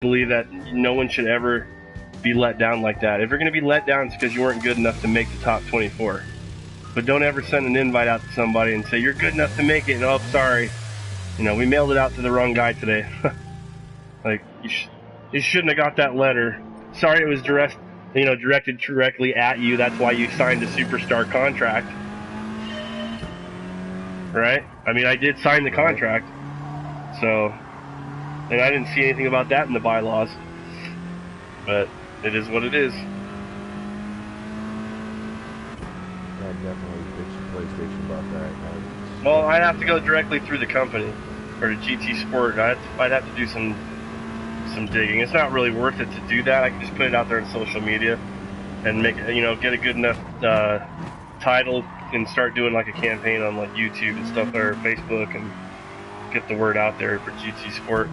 believe that no one should ever be let down like that. If you're going to be let down, it's because you weren't good enough to make the top 24. But don't ever send an invite out to somebody and say, you're good enough to make it, and oh, sorry. You know, we mailed it out to the wrong guy today. Like, you shouldn't have got that letter. Sorry, it was directed directly at you. That's why you signed a superstar contract. Right? I mean, I did sign the contract. So, and I didn't see anything about that in the bylaws. But it is what it is. I definitely pitched a PlayStation about that. Well, I'd have to go directly through the company, or to GTSPORT. I'd have to do some digging. It's not really worth it to do that. I can just put it out there on social media and make it, get a good enough title and start doing like a campaign on like YouTube and stuff, or Facebook, and get the word out there for GTSPORT.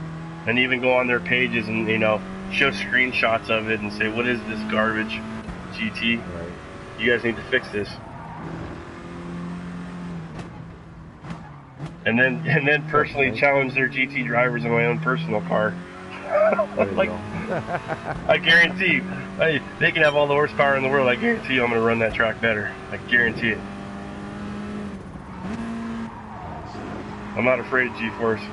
And even go on their pages and show screenshots of it and say, what is this garbage, GT? Right. You guys need to fix this. And then personally challenge their GT drivers in my own personal car. Like, I guarantee they can have all the horsepower in the world. I guarantee you I'm going to run that track better. I guarantee it. I'm not afraid of G-Force.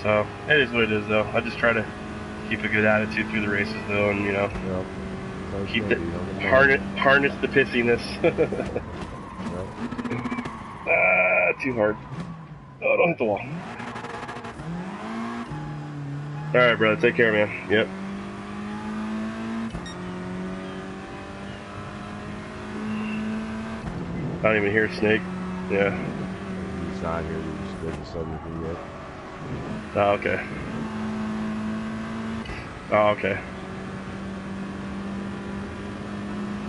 So, it is what it is, though. I just try to keep a good attitude through the races, though, and, keep harness the pissiness. Too hard. Oh, don't hit the wall. Alright, brother. Take care, man. Yep. I don't even hear a snake. Yeah. He's not here. We just didn't say anything yet. Oh, okay. Oh, okay.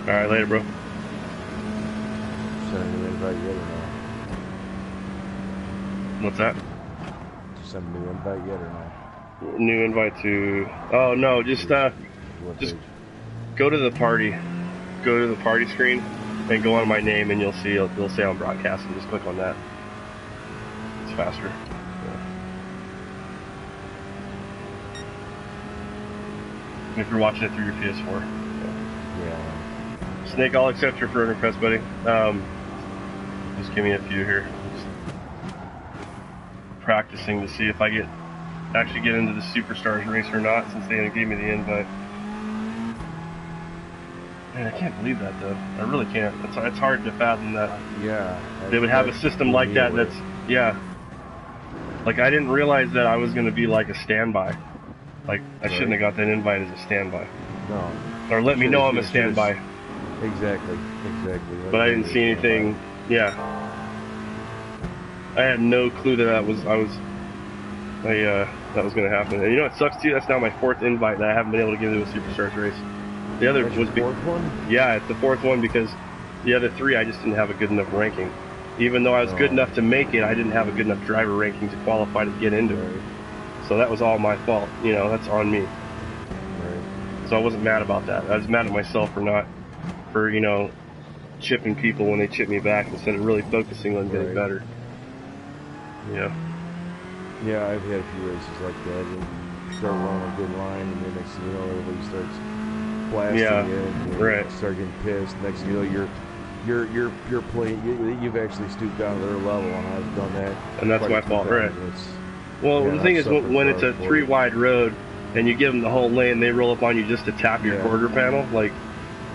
Alright, later, bro. Send a new invite yet or not? What's that? Send a new invite yet or not? New invite to... Oh, no, just go to the party. Go to the party screen and go on my name, and you'll see, it'll say I'm broadcasting. Just click on that. It's faster. If you're watching it through your PS4. Yeah. Snake, I'll accept your friend request, buddy. Just give me a few here. Just practicing to see if I actually get into the Superstars race or not, since they gave me the invite. Man, I can't believe that, though. I really can't. It's hard to fathom that. Yeah. They would have a system like that. That's Like, I didn't realize that I was going to be like a standby. Like, I shouldn't have got that invite as a standby. No. Or let me know I'm a standby. Exactly. But I didn't see anything. Yeah. I had no clue that was going to happen. And you know what sucks too? That's now my 4th invite that I haven't been able to get into a Superstars race. The other was the 4th one? Yeah, it's the 4th one because the other 3 I just didn't have a good enough ranking. Even though I was good enough to make it, I didn't have a good enough driver ranking to qualify to get into it. So that was all my fault. That's on me. So I wasn't mad about that. I was mad at myself for chipping people when they chip me back instead of really focusing on getting better. Yeah. Yeah, I've had a few races like that. You start running a good line, and then next thing you know, everybody starts blasting you, and you start getting pissed. Next thing you know, you're playing. You've actually stooped down to their level, and I've done that. And that's my fault, right? Well, the thing is, when it's a 3-wide road, and you give them the whole lane, they roll up on you just to tap your quarter panel, like.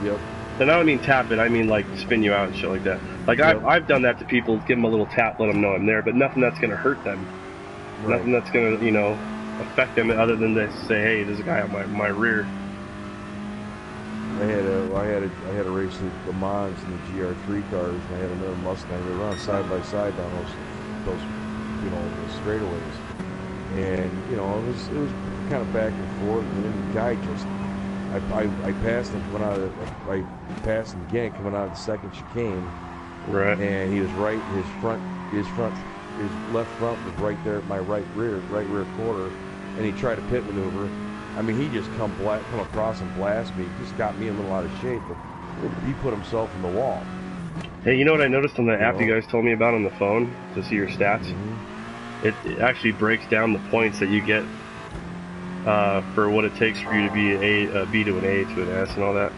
Yep. And I don't mean tap it, I mean like spin you out and shit like that. Like I've done that to people, give them a little tap, let them know I'm there, but nothing that's gonna hurt them. Right. Nothing that's gonna, affect them other than to say, hey, there's a guy on my rear. I had a race with the Mons and the GR3 cars, and I had another Mustang. We run side by side down those those straightaways, and it was kind of back and forth, and then the guy just. I passed him coming out I passed him again coming out of the second chicane. Right. And he was right. His left front was right there at my right rear quarter, and he tried a pit maneuver. I mean, he just come across and blast me. He just got me a little out of shape, but he put himself in the wall. Hey, you know what I noticed on the app know? you guys told me about on the phone to see your stats? It actually breaks down the points that you get for what it takes for you to be a B to an A to an S and all that.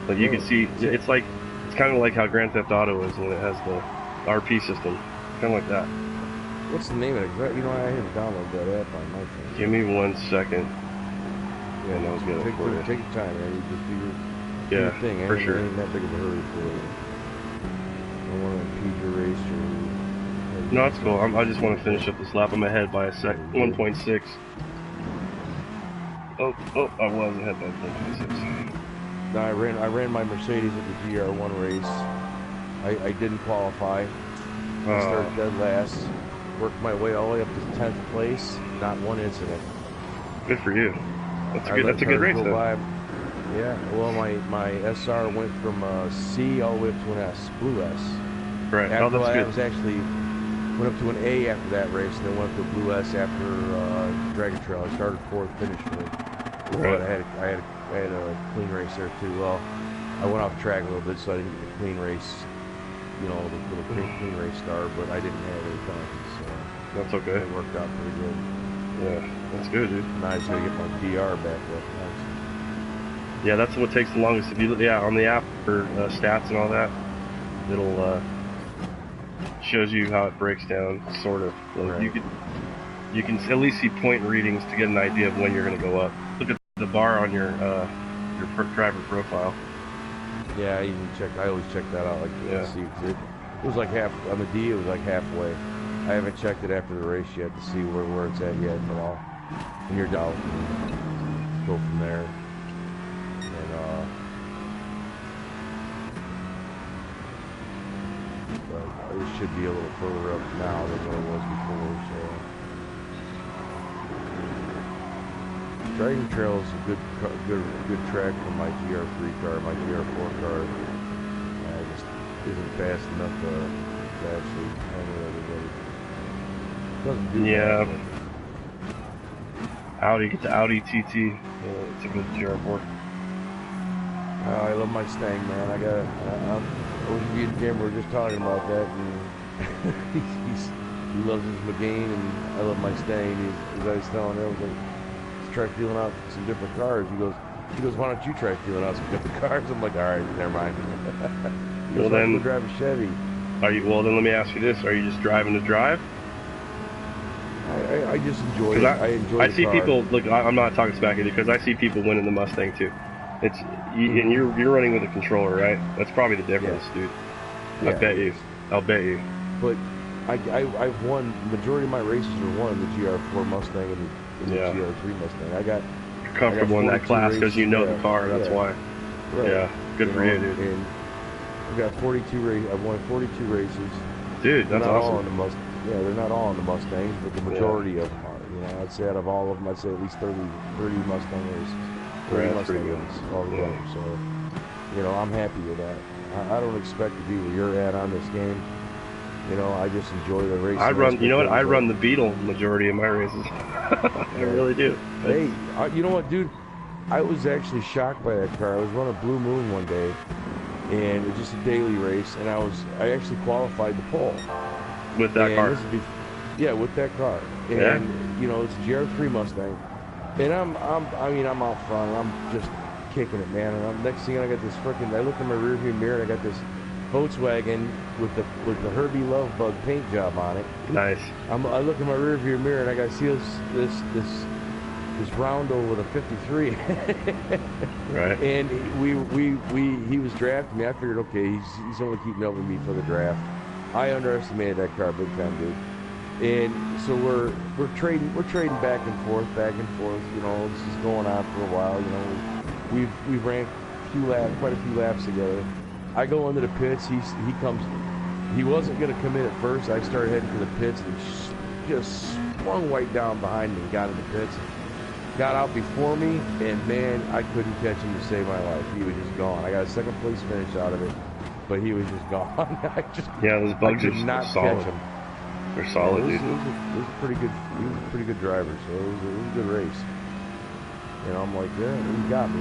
Like you can see, it's kind of like how Grand Theft Auto is when it has the RP system, kind of like that. What's the name of it? You know, I haven't downloaded that app on my phone. Give me 1 second. Yeah, no, I'll get it for you. Take your time, man. You just do your thing. For sure. Ain't that big of a hurry for you. I don't want to impede your race or... No, that's cool. I just want to finish up this lap. I'm ahead by a 1.6. Oh, I was ahead by 1.6. No, I ran my Mercedes at the GR1 race. I didn't qualify. I started dead last. Worked my way all the way up to 10th place. Not one incident. Good for you. That's a good race, though. Yeah. Well, my SR went from C all the way up to an S, blue S. Right. After that's good. I was actually went up to an A after that race, and then went up to a blue S after Dragon Trail. I started 4th, finished 4th. But I had a clean race there too. Well, I went off track a little bit, so I didn't get the clean race. You know, the little clean race star, but I didn't have any penalties, so that's okay. It worked out pretty good. Yeah, that's good, dude. Now I just gotta get my DR back up. Yeah, that's what takes the longest. If you on the app for stats and all that, it'll shows you how it breaks down, sort of. Like right. You can at least see point readings to get an idea of when you're gonna go up. Look at the bar on your driver profile. Yeah, I always check that out. Like, see, it was like half on the D. It was like halfway. I haven't checked it after the race yet to see where it's at yet at all. And you're down. Go from there. And but it should be a little further up now than what it was before. So Dragon Trail is a good track for my GR3 car, my GR4 car. It just isn't fast enough to actually handle everybody. Doesn't do that. Audi, get the Audi TT. It's a good GR4. I love my Stang, man. I was in Jim. We were just talking about that, and he loves his McGain, and I love my Stang. As I was telling him, I was like, let's try feeling out some different cars. He goes, why don't you try feeling out some different cars? I'm like, all right, never mind. Well, then go drive a Chevy. Well, then let me ask you this: are you just driving to drive? I just enjoy it. I see people. Look, I'm not talking smack at you because I see people winning the Mustang too. And you're running with a controller, right? That's probably the difference, dude. Yeah, I'll bet you. But I've won majority of my races are won in the GR4 Mustang and the GR3 Mustang. You're comfortable in that class because you know the car. That's why. Right. Yeah, good for you, dude. And I've got 42 races. I've won 42 races. Dude, that's awesome. They're not all in the Mustangs, but the majority of them are. You know, I'd say out of all of them, I'd say at least 30 Mustang races. 30 Mustang races altogether. So, you know, I'm happy with that. I don't expect to be where you're at on this game. You know, I just enjoy the racing. I run the Beetle majority of my races. I really do. Hey, you know what, dude? I was actually shocked by that car. I was running Blue Moon one day, and it was just a daily race, and I actually qualified the pole. With that car? With that car. And, you know, it's a GR3 Mustang. And I'm out front, and I'm just kicking it, man. And next thing I got this I look in my rearview mirror, and I got this Volkswagen with the Herbie Lovebug paint job on it. Nice. I look in my rearview mirror, and I see this roundo with a 53. Right. And he was drafting me. I figured, okay, he's only keeping up with me for the draft. I underestimated that car big time, dude. And so we're trading back and forth. You know, this is going on for a while. You know, we've ran quite a few laps together. I go into the pits. He wasn't gonna come in at first. I started heading for the pits, and he just swung right down behind me and got in the pits. Got out before me, and man, I couldn't catch him to save my life. He was just gone. I got a second place finish out of it, but he was just gone. Those bugs are not solid. Catch him. They're solid, dude. He was a pretty good driver, so it was a good race. You know, I'm like, yeah, he got me.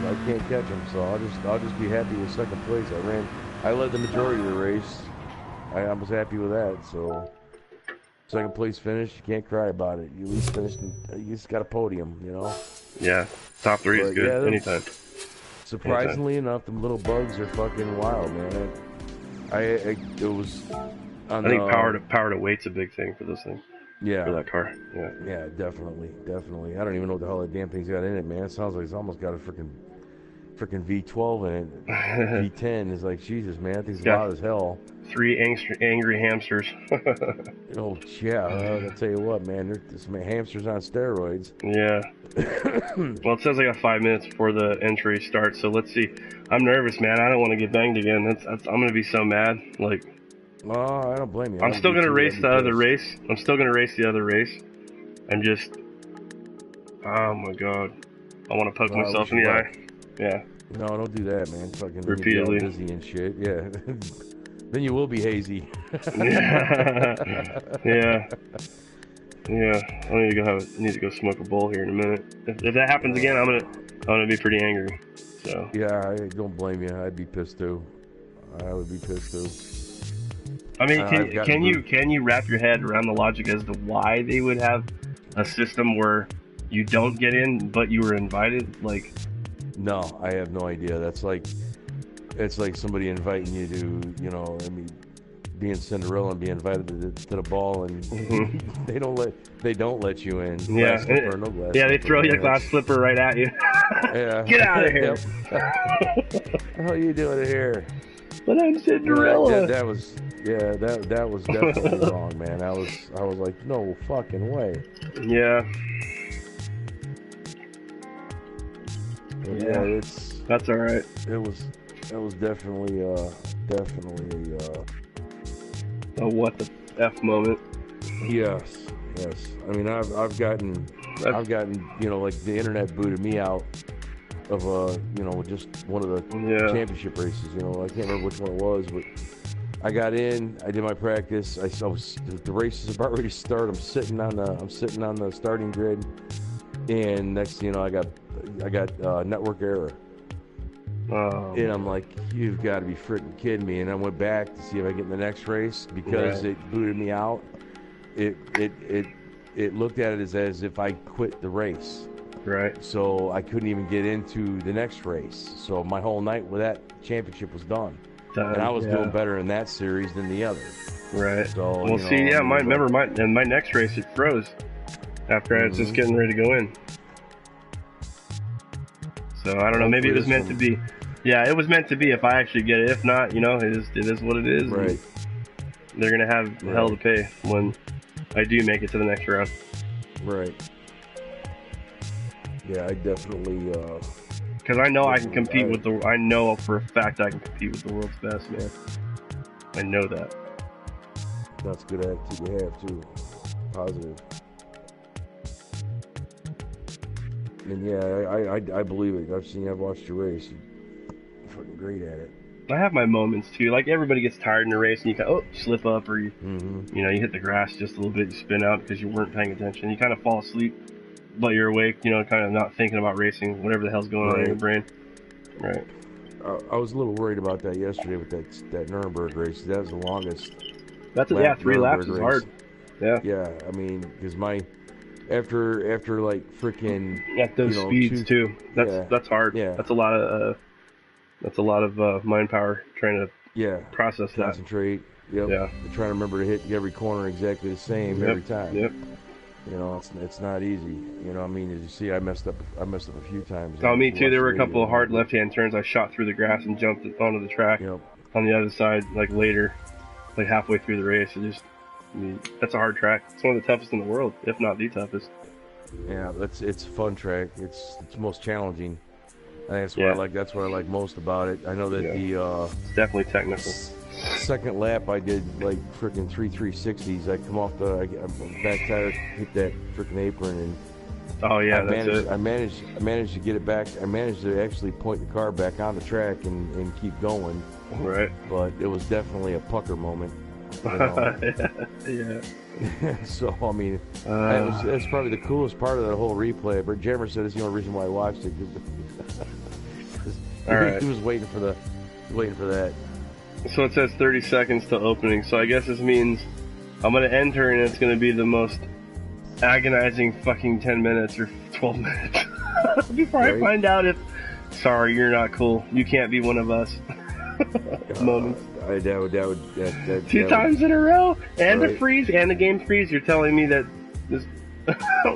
I can't catch him, so I'll just be happy with second place. I I led the majority of the race. I was happy with that. So second place finish, you can't cry about it. You at least finished. You just got a podium, you know. Yeah, top 3 is good anytime. Surprisingly enough, the little bugs are fucking wild, man. It was. I think power to weight's a big thing for this thing. Yeah. For that car. Yeah. Yeah, definitely. I don't even know what the hell that damn thing's got in it, man. It sounds like it's almost got a freaking V12 in it. V10 is like, Jesus, man, that thing's loud as hell. 3 angry hamsters. Oh, yeah, I'll tell you what, man, there's some hamsters on steroids. Yeah. Well, it says I got 5 minutes before the entry starts, so let's see. I'm nervous, man. I don't want to get banged again. I'm going to be so mad. Like, oh, I don't blame you. I'm still going to race the other race. I'm just, oh my God. I want to poke myself in the eye. Yeah. No, don't do that, man. Fucking repeatedly. Dizzy and shit. Yeah. Then you will be hazy. Yeah. Yeah. I need to go smoke a bowl here in a minute. If that happens again, I'm gonna be pretty angry. So. Yeah, I don't blame you. I'd be pissed too. I would be pissed too. I mean, can you wrap your head around the logic as to why they would have a system where you don't get in but you were invited? Like, no, I have no idea. It's like somebody inviting you to, you know, I mean, being Cinderella and being invited to the ball, and they don't let you in. Yeah, slipper, no glass yeah, they throw you a glass slipper right at you. Yeah, get out of here. What the hell are you doing here? But I'm Cinderella. That was definitely wrong, man. I was like, no fucking way. Yeah. Yeah, that's all right. That was definitely a what the F moment. Yes. I mean, I've gotten, you know, like the internet booted me out of you know, just one of the championship races. You know, I can't remember which one it was, but I got in. I did my practice. The race is about ready to start. I'm sitting on the starting grid, and next thing you know, I got network error. And I'm like, you've got to be freaking kidding me. And I went back to see if I get in the next race because it booted me out. It looked at it as if I quit the race. Right. So I couldn't even get into the next race. So my whole night with that championship was done. And I was doing better in that series than the other. Right. So well, see, yeah, my next race it froze after I was just getting ready to go in. So I don't know. Maybe it was meant to be. Yeah, it was meant to be. If I actually get it, if not, you know, it is what it is. Right. They're gonna have hell to pay when I do make it to the next round. Right. Yeah, I definitely. Because I know I can compete with the. I know for a fact I can compete with the world's best, man. I know that. That's a good attitude to have too. Positive. And yeah, I believe it. I've watched your race. You're fucking great at it. I have my moments too. Like everybody gets tired in a race, and you kind of slip up, or you know, you hit the grass just a little bit, you spin out because you weren't paying attention. You kind of fall asleep, but you're awake. You know, kind of not thinking about racing, whatever the hell's going on in your brain. Right. I was a little worried about that yesterday with that Nuremberg race. That was the longest. That's 3 laps is hard. Yeah. Yeah, I mean, because after like freaking at those speeds too. That's hard. Yeah. That's a lot of mind power trying to process that. Concentrate. Yep. Yeah. Trying to remember to hit every corner exactly the same every time. Yep. You know, it's not easy. You know, I mean, as you see, I messed up a few times. Oh, me too. There were a couple of hard left-hand turns. I shot through the grass and jumped onto the track on the other side, like later, like halfway through the race. That's a hard track. It's one of the toughest in the world, if not the toughest. Yeah, it's a fun track. It's most challenging. I think that's what I like. That's what I like most about it. I know that it's definitely technical. Second lap, I did like freaking 360s. I come off the back tire, hit that freaking apron, and I managed to get it back. I managed to actually point the car back on the track and keep going. Right. But it was definitely a pucker moment. You know? Yeah. So I mean, that's probably the coolest part of that whole replay. But Jammer said it's the only reason why I watched it. He was waiting for that. So it says 30 seconds to opening. So I guess this means I'm gonna enter and it's gonna be the most agonizing fucking 10 minutes or 12 minutes before I find out if, sorry, you're not cool. You can't be one of us. Moments. Two times in a row, and a freeze, and the game freeze. You're telling me that this,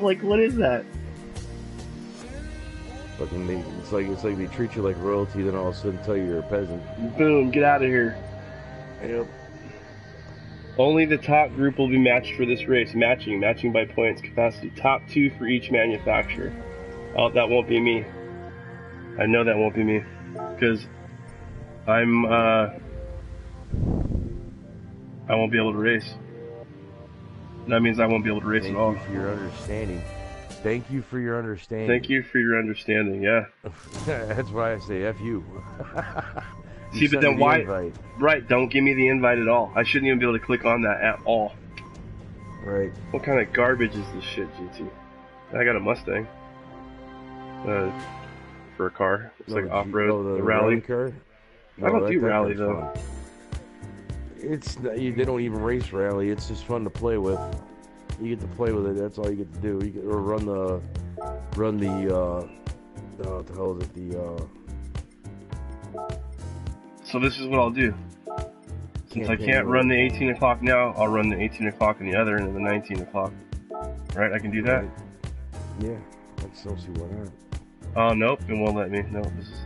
like, what is that? Fucking, it's like they treat you like royalty, then all of a sudden tell you you're a peasant. Boom, get out of here. Yep. Only the top group will be matched for this race. Matching by points capacity. Top 2 for each manufacturer. Oh, that won't be me. I know that won't be me, because I'm I won't be able to race. That means I won't be able to race at all. Thank you for your understanding. Thank you for your understanding. Thank you for your understanding, yeah. That's why I say F you. See, but then why? Invite. Right, don't give me the invite at all. I shouldn't even be able to click on that at all. Right. What kind of garbage is this shit, GT? I got a Mustang. For a car. It's like off-road, the rally. Car? No, I don't do rally, though. Fun. It's they don't even race rally. It's just fun to play with. You get to play with it. That's all you get to do. You get or run the what the hell is it? So this is what I'll do. Since I can't run the 18 o'clock now, I'll run the 18 o'clock in the other and the 19 o'clock. Right? I can do that. Right. Yeah. I still see why not. Oh nope, it won't let me. No, this is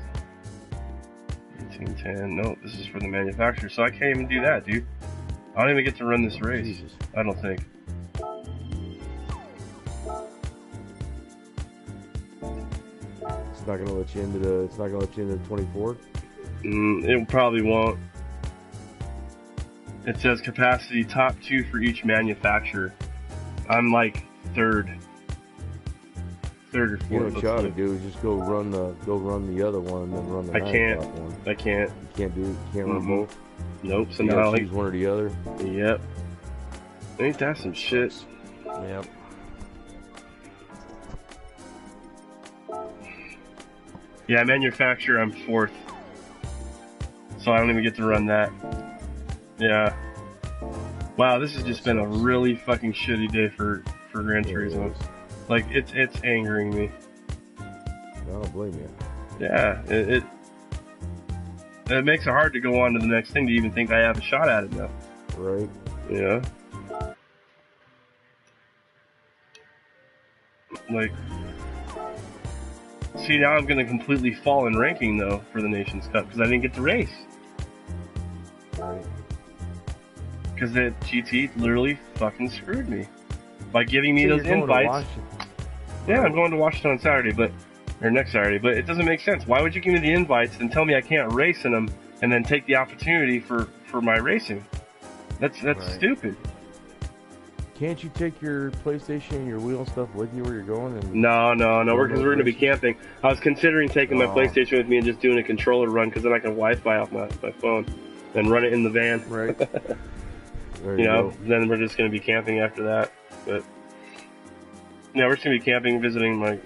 1810. No, this is for the manufacturer. So I can't even do that, dude. I don't even get to run this race. Jesus. I don't think. It's not gonna let you into the. It's not gonna let you into the 24. It probably won't. It says capacity top 2 for each manufacturer. I'm like third or fourth. You know what you ought to do is just go run the other one and then run the 9 o'clock one. I can't. You can't do it. You can't run both. Nope. So you now gotta choose one or the other. Yep. Ain't that some shit? Yep. Yeah, manufacturer, I'm 4th. So I don't even get to run that. Yeah. Wow, this has just been a really fucking shitty day for Gran Turismo. Like, it's angering me. I don't blame you. Yeah, it makes it hard to go on to the next thing to even think I have a shot at it now. Right. Yeah. Like, see, now I'm gonna completely fall in ranking though for the Nations Cup because I didn't get to race. Right. Because the GT literally fucking screwed me by giving me those invites. Yeah, I'm going to Washington on Saturday, or next Saturday, but it doesn't make sense. Why would you give me the invites and tell me I can't race in them and then take the opportunity for my racing? That's stupid. Can't you take your PlayStation and your wheel and stuff with you where you're going? And no, because we're going to be camping. I was considering taking my PlayStation with me and just doing a controller run because then I can Wi-Fi off my phone and run it in the van. Right. you know, then we're just going to be camping after that. But yeah, we're just going to be camping, visiting my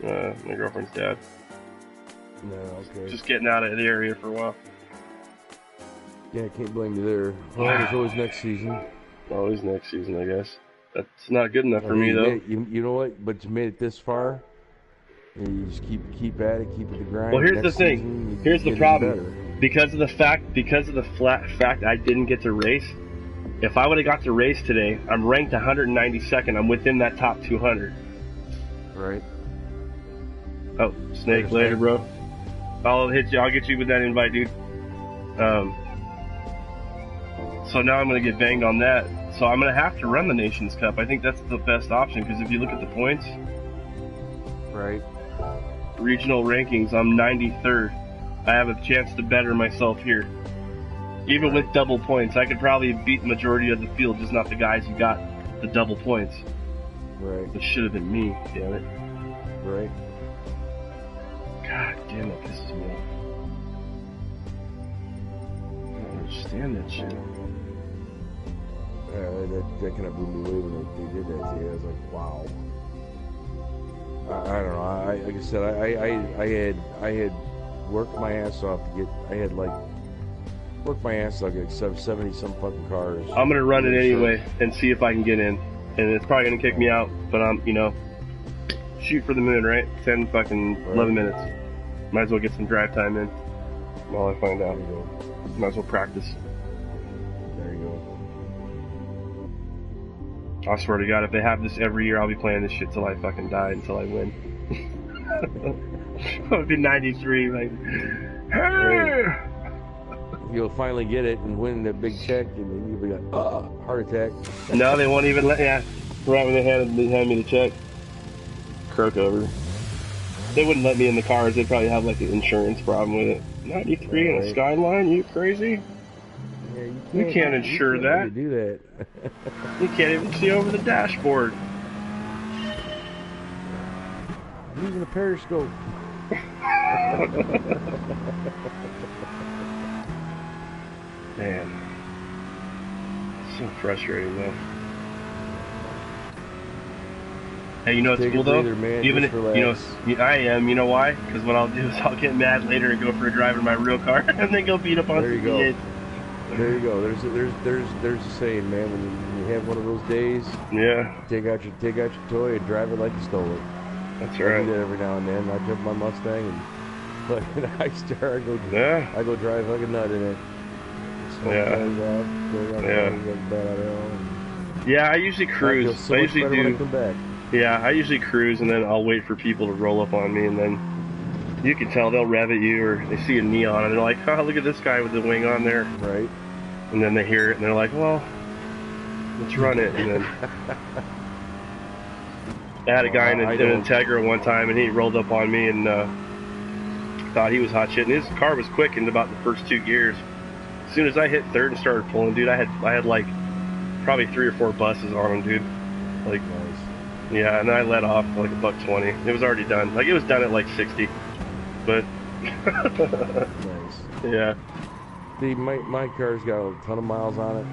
girlfriend's dad. No, okay. Just getting out of the area for a while. Yeah, I can't blame you there. Well, there's always next season. Always next season, I guess. That's not good enough for me, though. You know what? But you made it this far. And you just keep at it, keep it the grind. Well, here's the thing. Here's the problem. Because of the fact I didn't get to race. If I would have got to race today, I'm ranked 192nd. I'm within that top 200. Right. Oh, Snake, later, bro. I'll hit you. I'll get you with that invite, dude. So now I'm gonna get banged on that. So I'm gonna have to run the Nations Cup. I think that's the best option because if you look at the points, right, regional rankings, I'm 93rd. I have a chance to better myself here. Even with double points, I could probably beat the majority of the field, just not the guys who got the double points. Right. It should have been me, damn it. Right. God damn it, pisses me off. I don't understand that shit. That kind of blew me away when they did that to you. I was like, wow. I don't know. Like I said, I had worked my ass off to get. I had like work my ass off, get 70 some fucking cars. I'm gonna run it anyway and see if I can get in. And it's probably gonna kick me out, but I'm, you know, shoot for the moon, right? 10 fucking 11 minutes. Might as well get some drive time in while I find out. Might as well practice. There you go. I swear to God, if they have this every year, I'll be playing this shit till I fucking die, until I win. I'll be 93, like, hey! You'll finally get it and win that big check, and then you'll be like, heart attack. No, they won't even let, yeah, right when they hand me the check. Croak over. They wouldn't let me in the cars, they'd probably have like an insurance problem with it. 93 in a Skyline, you crazy? Yeah, you can't insure that. Do that. You can't even see over the dashboard. I'm using a periscope. Man, so frustrating though. Hey, you know what's cool though? Man, even if, you know, I am. You know why? Because what I'll do is I'll get mad later and go for a drive in my real car, and then go beat up on some kids. There you go. There's a saying, man. When you have one of those days, yeah, take out your toy and drive it like you stole it. That's right. I do that every now and then. I jump my Mustang and fucking I go drive like a nut in it. Yeah, I usually cruise. So I usually do. When I come back. Yeah, I usually cruise and then I'll wait for people to roll up on me, and then you can tell they'll rev at you, or they see a neon and they're like, oh, look at this guy with the wing on there. Right. And then they hear it and they're like, well, let's run it. And then I had a guy in an Integra one time, and he rolled up on me and thought he was hot shit, and his car was quick in about the first 2 gears. As soon as I hit third and started pulling, dude, I had like probably 3 or 4 buses on him, dude. Like, nice. Yeah, and then I let off like $120. It was already done. Like, it was done at like 60. But nice. Yeah. My car's got a ton of miles on it.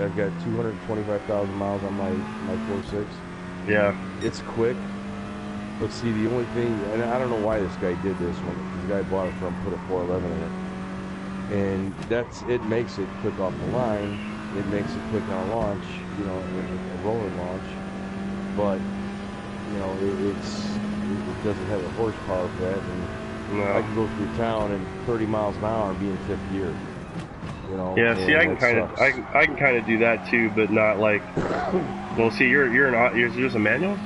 I've got 225,000 miles on my 4.6. Yeah. It's quick. But see, the only thing, and I don't know why this guy did this one, the guy bought it from, put a 411 in it. And it makes it quick off the line. It makes it quick on a launch, you know, a rolling launch. But, you know, it doesn't have the horsepower for that. And I can go through town and 30 miles an hour and be in 5th gear. You know. Yeah. See, I can kind of do that too, but not like. Well, see, you're just a manual.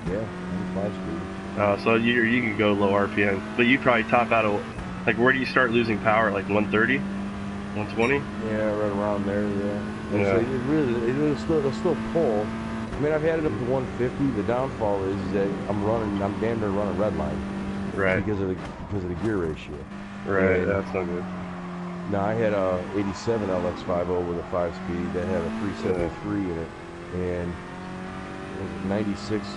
Yeah, I'm 5-speed. So you can go low RPM, but you probably top out at, like, where do you start losing power? Like 130, 120? Yeah, right around there. Yeah. Yeah. So it'll still pull. I mean, I've had it up to 150. The downfall is that I'm damn near running red line. Right. Because of the gear ratio. Right. That's not good. Now, I had a 87 LX50 with a 5-speed that had a 373 in it, and 96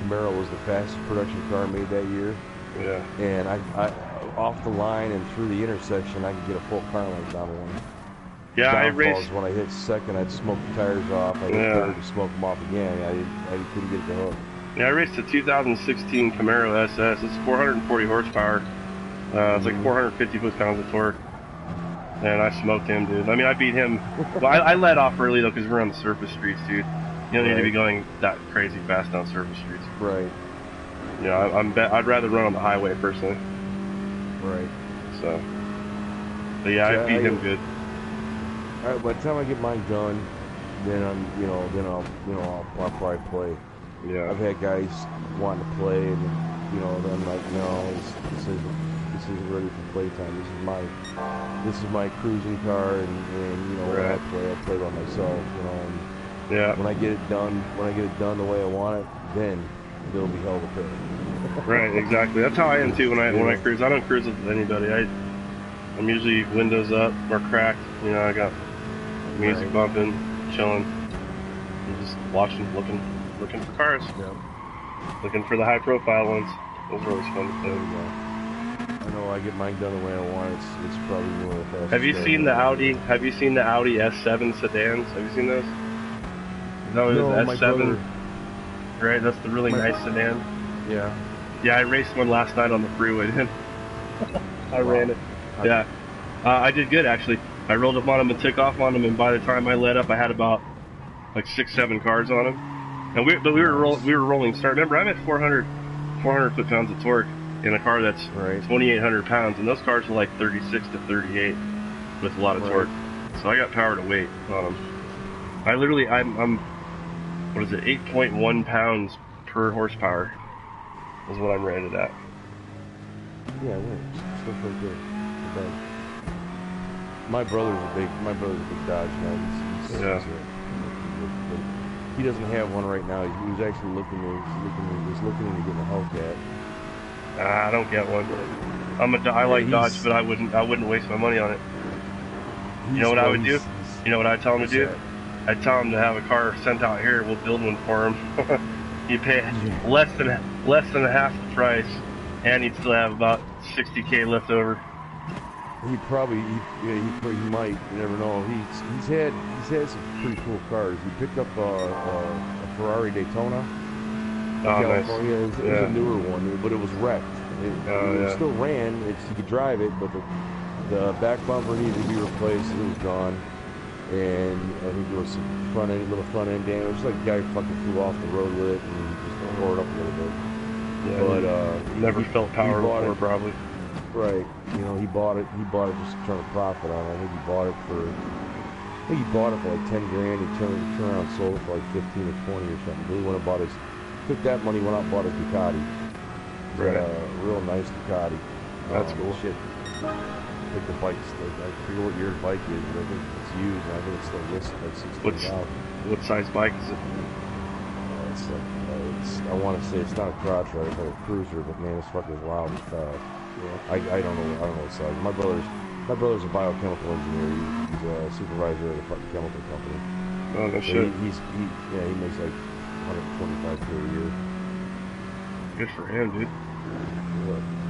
Camaro was the fastest production car made that year. Yeah. And I off the line and through the intersection, I could get a full car length down to one. Yeah, I raced. When I hit second, I'd smoke the tires off. I hit third to smoke them off again. I couldn't get the hook. Yeah, I raced a 2016 Camaro SS. It's 440 horsepower. It's like 450 foot-pounds of torque. And I smoked him, dude. I mean, I beat him. Well, I let off early, though, because we're on the surface streets, dude. You don't need to be going that crazy fast down surface streets. Right. Yeah, I'd rather run on the highway, personally. Right. So. But yeah, I beat him good. All right, by the time I get mine done, then I'll probably play. Yeah. I've had guys wanting to play, and then I'm like, no, this isn't ready for playtime. This is my cruising car, and when I play by myself, And yeah. When I get it done the way I want it, then it'll be hell to pay. Right, exactly. That's how I am too when I cruise. I don't cruise with anybody. I'm usually windows up or cracked. I got music bumping, chilling, and just watching, looking for cars. Yeah. Looking for the high profile ones. Those are always fun to play. I know I get mine done the way I want. It's probably one of the fastest. Have you seen the Audi S7 sedans? Have you seen those? No, S7. Right, that's the really nice sedan. Yeah. Yeah, I raced one last night on the freeway. I ran it. Yeah. I did good actually. I rolled up on them and took off on them, and by the time I let up, I had about like 6-7 cars on them. And we were rolling start. Remember, I'm at 400 foot-pounds of torque in a car that's 2,800 pounds, and those cars are like 36 to 38 with a lot of torque. So I got power to weight on them. I literally, I'm what is it, 8.1 pounds per horsepower is what I'm rated at. Yeah, stuff like that. My brother's a big Dodge guy. He doesn't have one right now. He was actually looking into getting a Hellcat. I don't get one. I like Dodge, but I wouldn't waste my money on it. You know what I would do? You know what I'd tell him to do? I'd tell him to have a car sent out here. We'll build one for him. You pay less than half the price, and he'd still have about 60K left over. He might. You never know. He's had some pretty cool cars. He picked up a Ferrari Daytona in California. Nice. It was a newer one, but it was wrecked. It still ran. He could drive it, but the back bumper needed to be replaced. It was gone, and I think there was some little front end damage. Like a guy fucking flew off the road with it and just tore it up a little bit. Yeah, but never felt power before, probably. Right, you know, he bought it just trying to profit on it. I think he bought it for like 10 grand. He turned around and sold it for like 15 or 20 or something. Then he went and took that money, went out and bought a Ducati. Right. A real nice Ducati. That's cool. Shit. Like the bike's, I forget what year the bike is, but I think it's used, and I think it's still listed like 16,000. What size bike is it? I want to say it's not a crotch rider, it's like a cruiser, but man, this fucker's loud and fast. Yeah. I don't know what size. My brother's a biochemical engineer. He's a supervisor at a fucking chemical company. Oh, no shit. He makes like 125K a year. Good for him, dude.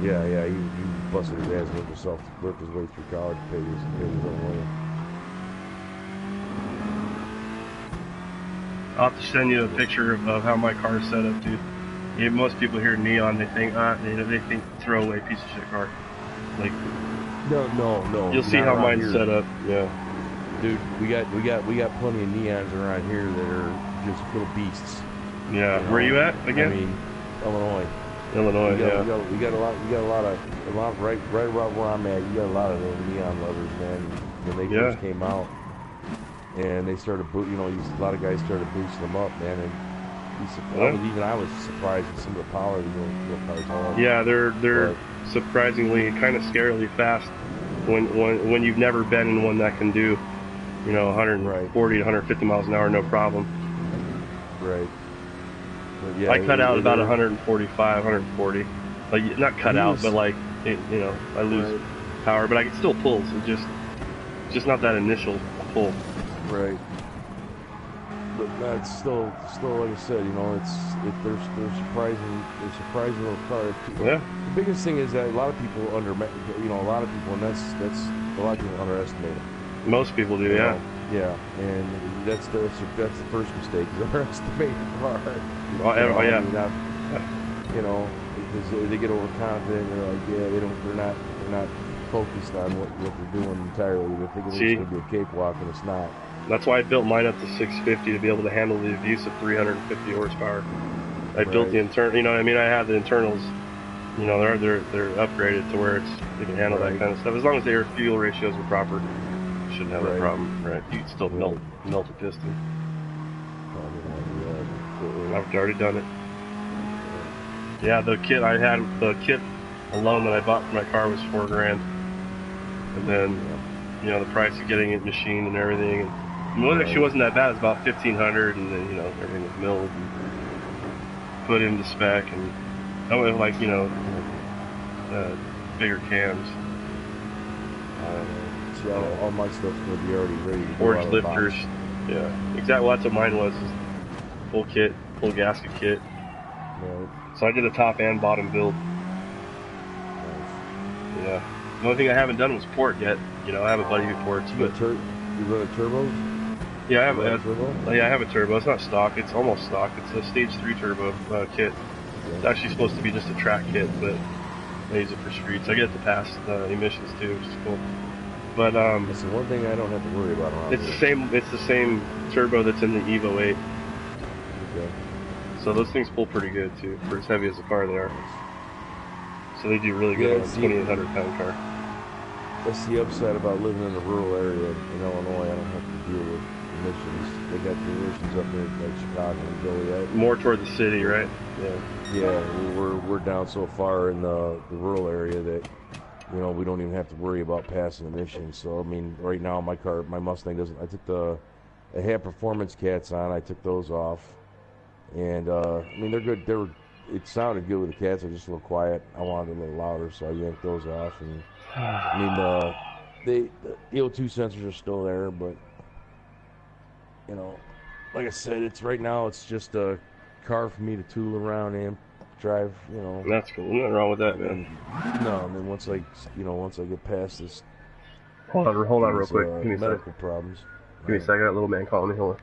Yeah. He busted his ass, worked his way through college, paid his own way. I'll have to send you a picture of how my car's set up, dude. Yeah, most people hear neon, they think throwaway piece of shit car. Like, no. You'll see how mine's set up. Yeah, dude, we got plenty of neons around here that are just little beasts. Yeah, you know? Where you at again? I mean, Illinois. We got a lot right about where I'm at. You got a lot of those neon lovers, man. When they first came out, and they started a lot of guys started boosting them up, man. And I was surprised at some of the power of the little cars. Yeah, they're surprisingly kind of scarily fast when you've never been in one that can do, 140 to 150 miles an hour, no problem. Right. But yeah, I cut out about 145, 140. Like, not cut out, but like, I lose power, but I can still pull. So just not that initial pull. Right. But that's still like I said, they're surprising little cars. Yeah. The biggest thing is that a lot of people and that's a lot of people underestimate them. Most people do, yeah. Yeah, and that's the first mistake, is underestimating the car. Because they get overconfident. They're like, they're not focused on what they're doing entirely. They think it's going to be a cakewalk, and it's not. That's why I built mine up to 650 to be able to handle the abuse of 350 horsepower. I built the internal, I have the internals, they're upgraded to where they can handle that kind of stuff. As long as their fuel ratios are proper, you shouldn't have a problem. Right? You can still melt a piston. I've already done it. Yeah, the kit alone that I bought for my car was $4 grand, and then the price of getting it machined and everything. And it actually wasn't that bad. It was about $1,500, and then everything was milled and put into spec, and I went with like bigger cams. All my stuff's gonna be already ready. Forged lifters. Yeah, exactly. Well, that's what mine was. Full kit, full gasket kit. Right. So I did a top and bottom build. Nice. Yeah. The only thing I haven't done was port yet. I have a buddy who ports. You run a turbo? Yeah, I have a turbo. It's not stock. It's almost stock. It's a stage 3 turbo kit. Yeah. It's actually supposed to be just a track kit, but I use it for streets. I get it to pass emissions too, which is cool. But That's the one thing I don't have to worry about around it's here. the same turbo that's in the Evo 8. Okay. So those things pull pretty good too, for as heavy as the car they are. So they do really good on a 2,800 pound car. That's the upside about living in a rural area in Illinois. I don't have to deal with emissions. They got the emissions up near like Chicago and Joliet. More toward the city, right? Yeah. Yeah, we're down so far in the rural area that we don't even have to worry about passing emissions. So I mean, right now my Mustang doesn't. I took it had performance cats on. I took those off, and I mean they're good. It sounded good with the cats. They're just a little quiet. I wanted it a little louder, so I yanked those off. And I mean the CO2 sensors are still there, but like I said, it's right now it's just a car for me to tool around and drive. That's cool. Nothing wrong with that, man. No, and then once I get past this, hold on real quick. Give me a medical sec. problems. Give me a second. I got a little man calling me. Hold on.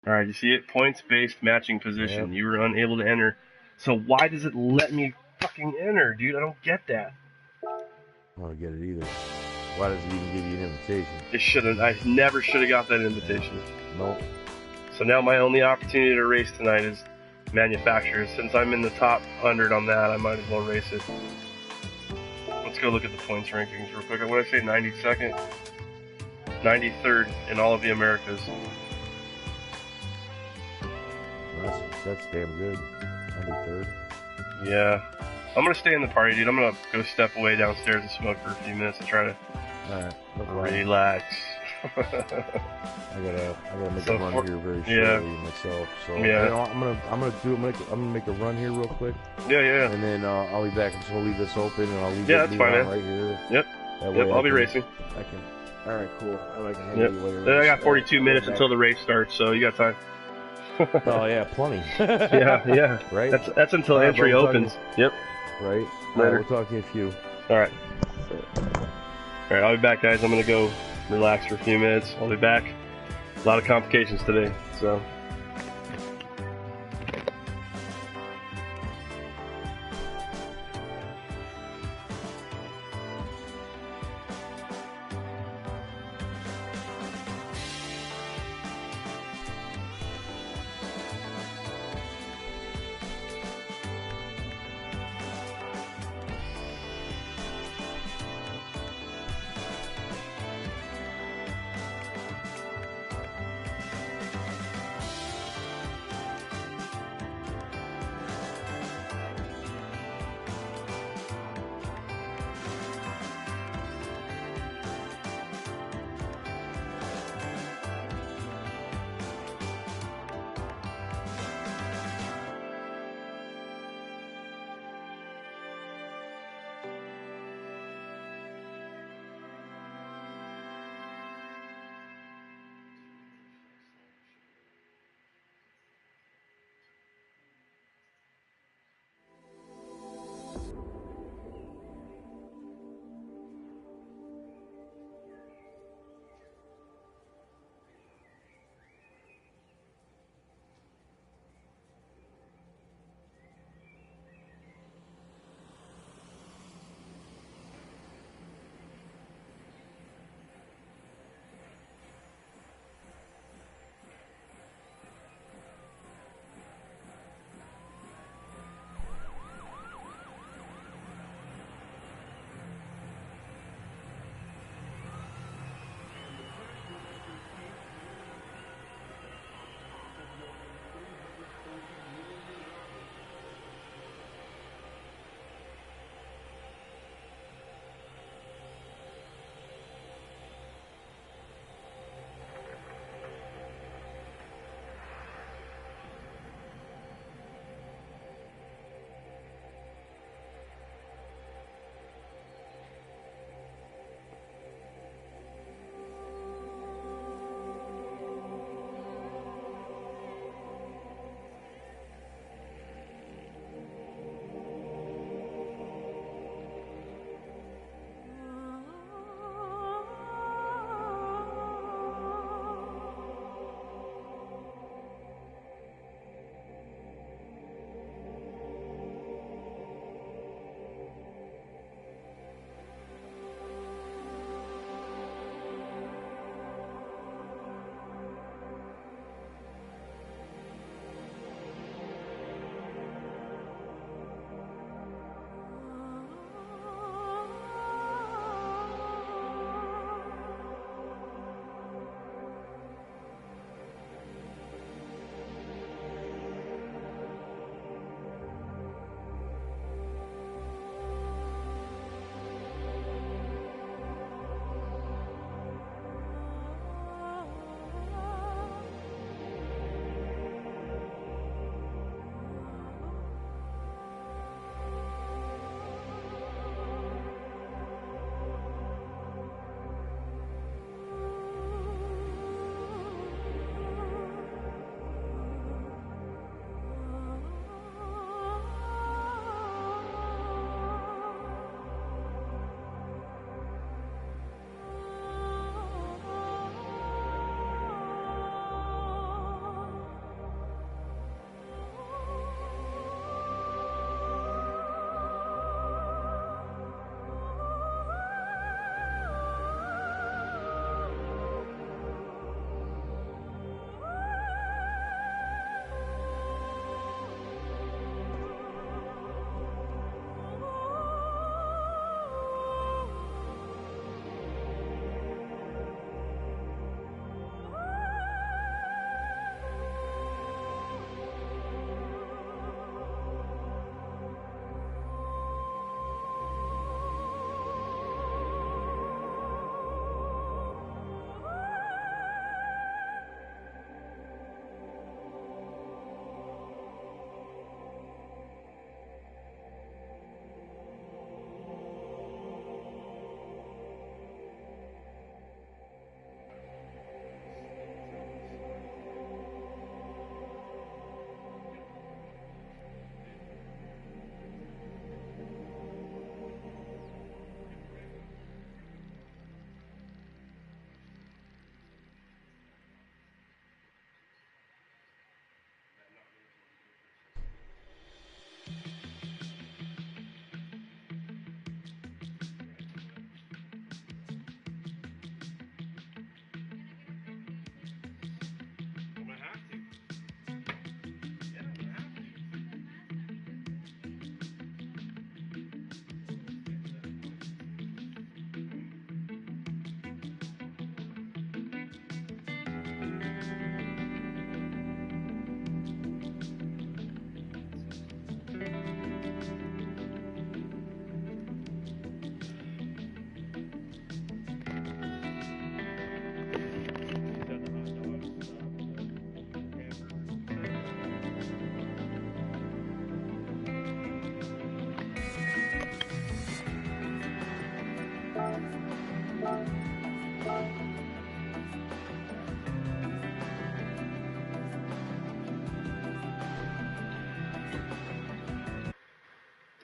All right, you see it? Points-based matching position. Yep. You were unable to enter. So why does it let me fucking enter, dude? I don't get that. I don't get it either. Why does it even give you an invitation? It shouldn't. I never should have got that invitation. Nope. So now my only opportunity to race tonight is manufacturers. Since I'm in the top 100 on that, I might as well race it. Let's go look at the points rankings real quick. What did I say? 92nd? 93rd in all of the Americas. That's damn good. 93rd. Yeah. I'm going to stay in the party, dude. I'm going to go step away downstairs and smoke for a few minutes and try to relax. I gotta make a run here very shortly myself. So yeah. I'm gonna make a run here real quick. Yeah. And then I'll be back. I'm just gonna leave this open and I'll leave that's fine, man. right here. Yep. I'll be racing. I can. All right, cool. I can handle you later. Then I got 42 minutes until the race starts, so you got time. Oh yeah, plenty. yeah. Right. That's until entry opens. Yep. Right. Later. We'll talk to you in a few. All right. I'll be back, guys. I'm gonna go relax for a few minutes. I'll be back. A lot of complications today, so.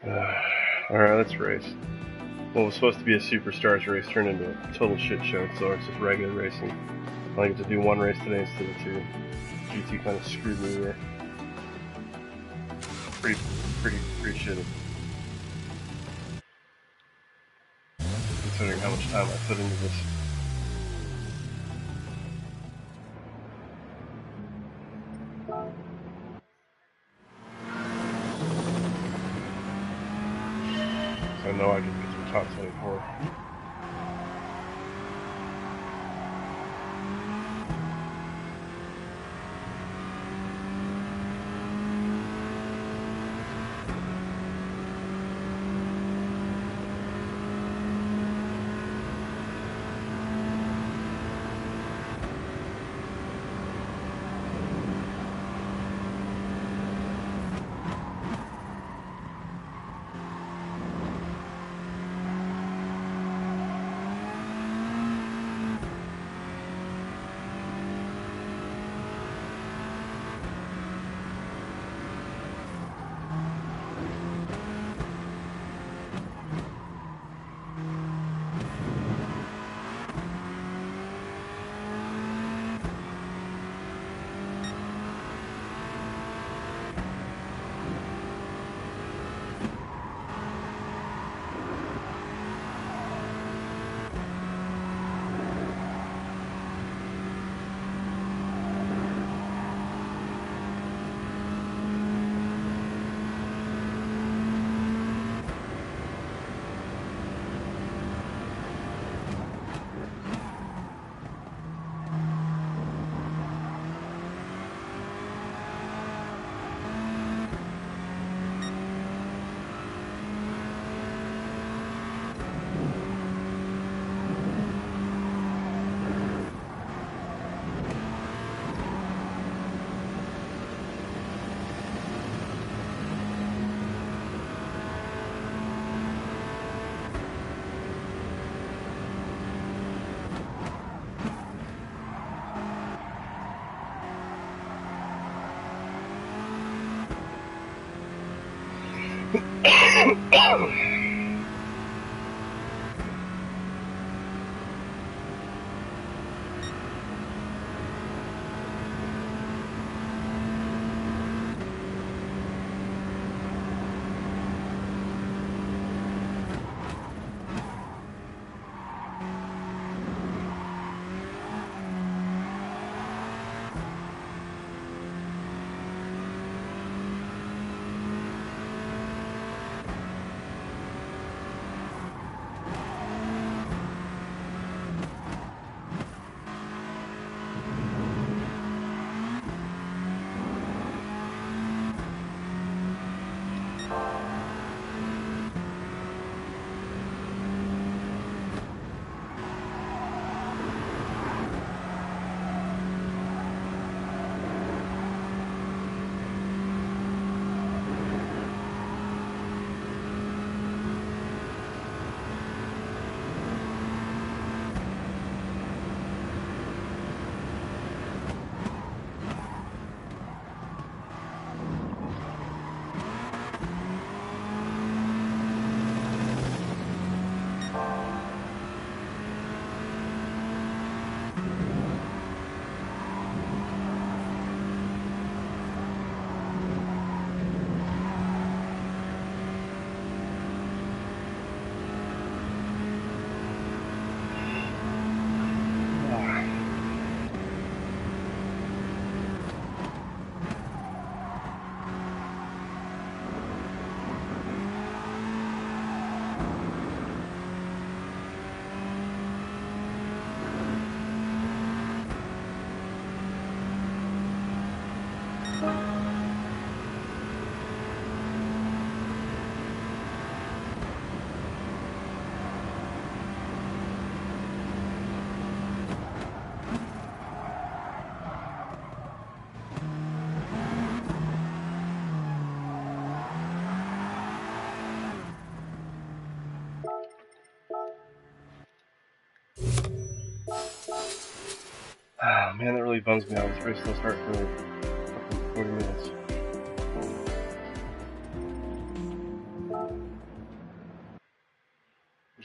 Alright, let's race. What was supposed to be a Superstars race turned into a total shit show, so it's just regular racing. I only get to do one race today instead of two. GT kind of screwed me there. Pretty shitty. Considering how much time I put into this. So I know I can get to the top 24. Oh man, that really bums me out. This race will start for fucking 40 minutes.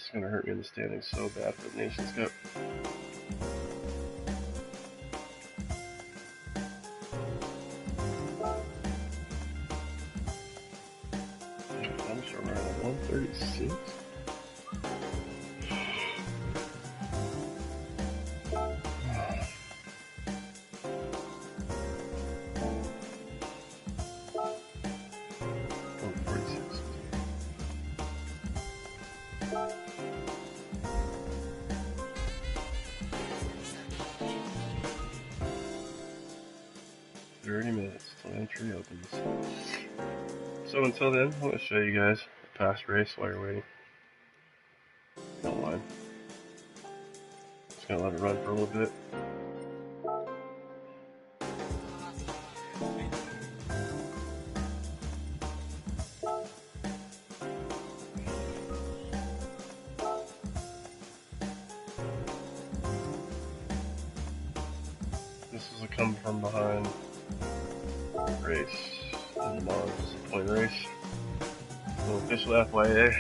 It's gonna hurt me in the standings so bad for the Nations Cup. I'm sure we're at 136. Till entry opens. So until then, I'm going to show you guys the past race while you're waiting. Don't mind. Just going to let it run for a little bit. This is a come from behind race in the Mons point race. So official FIA.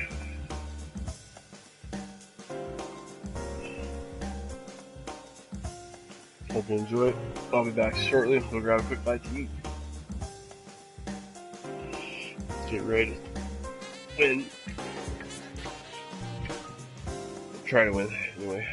Hope you enjoy it. I'll be back shortly. We'll grab a quick bite to eat. Let's get ready to win. Try to win anyway.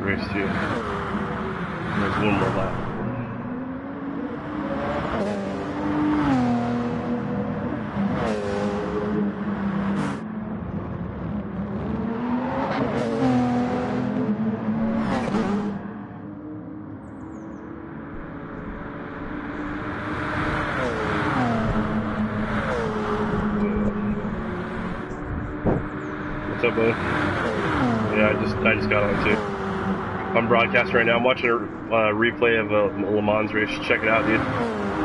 race too. There's one more lap. What's up, buddy? Yeah, I just got on too. I'm broadcasting right now. I'm watching a replay of a Le Mans race. Check it out, dude.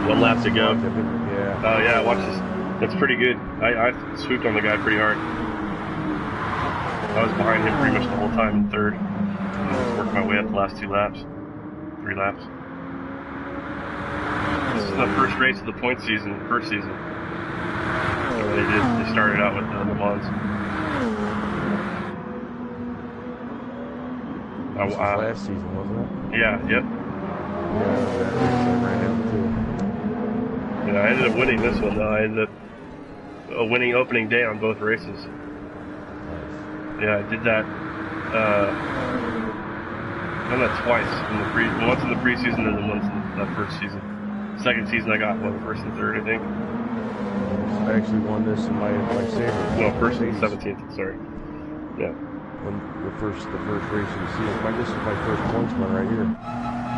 1 lap to go. Yeah. Oh yeah, watch this. That's pretty good. I swooped on the guy pretty hard. I was behind him pretty much the whole time in third. I was working my way up the last 2 laps. 3 laps. This is the first race of the point season, first season. They started out with Le Mans. This was last season, wasn't it? Yeah, yep. Yeah, I ended up winning this one though. I ended up winning opening day on both races. Nice. Yeah, I did that. Done that twice. Once in the preseason and then once in the first season. Second season I got first and third, I think. I actually won this in my saber. No, first and 17th. Sorry. Yeah. When the first race of the season. This is my first points run right here.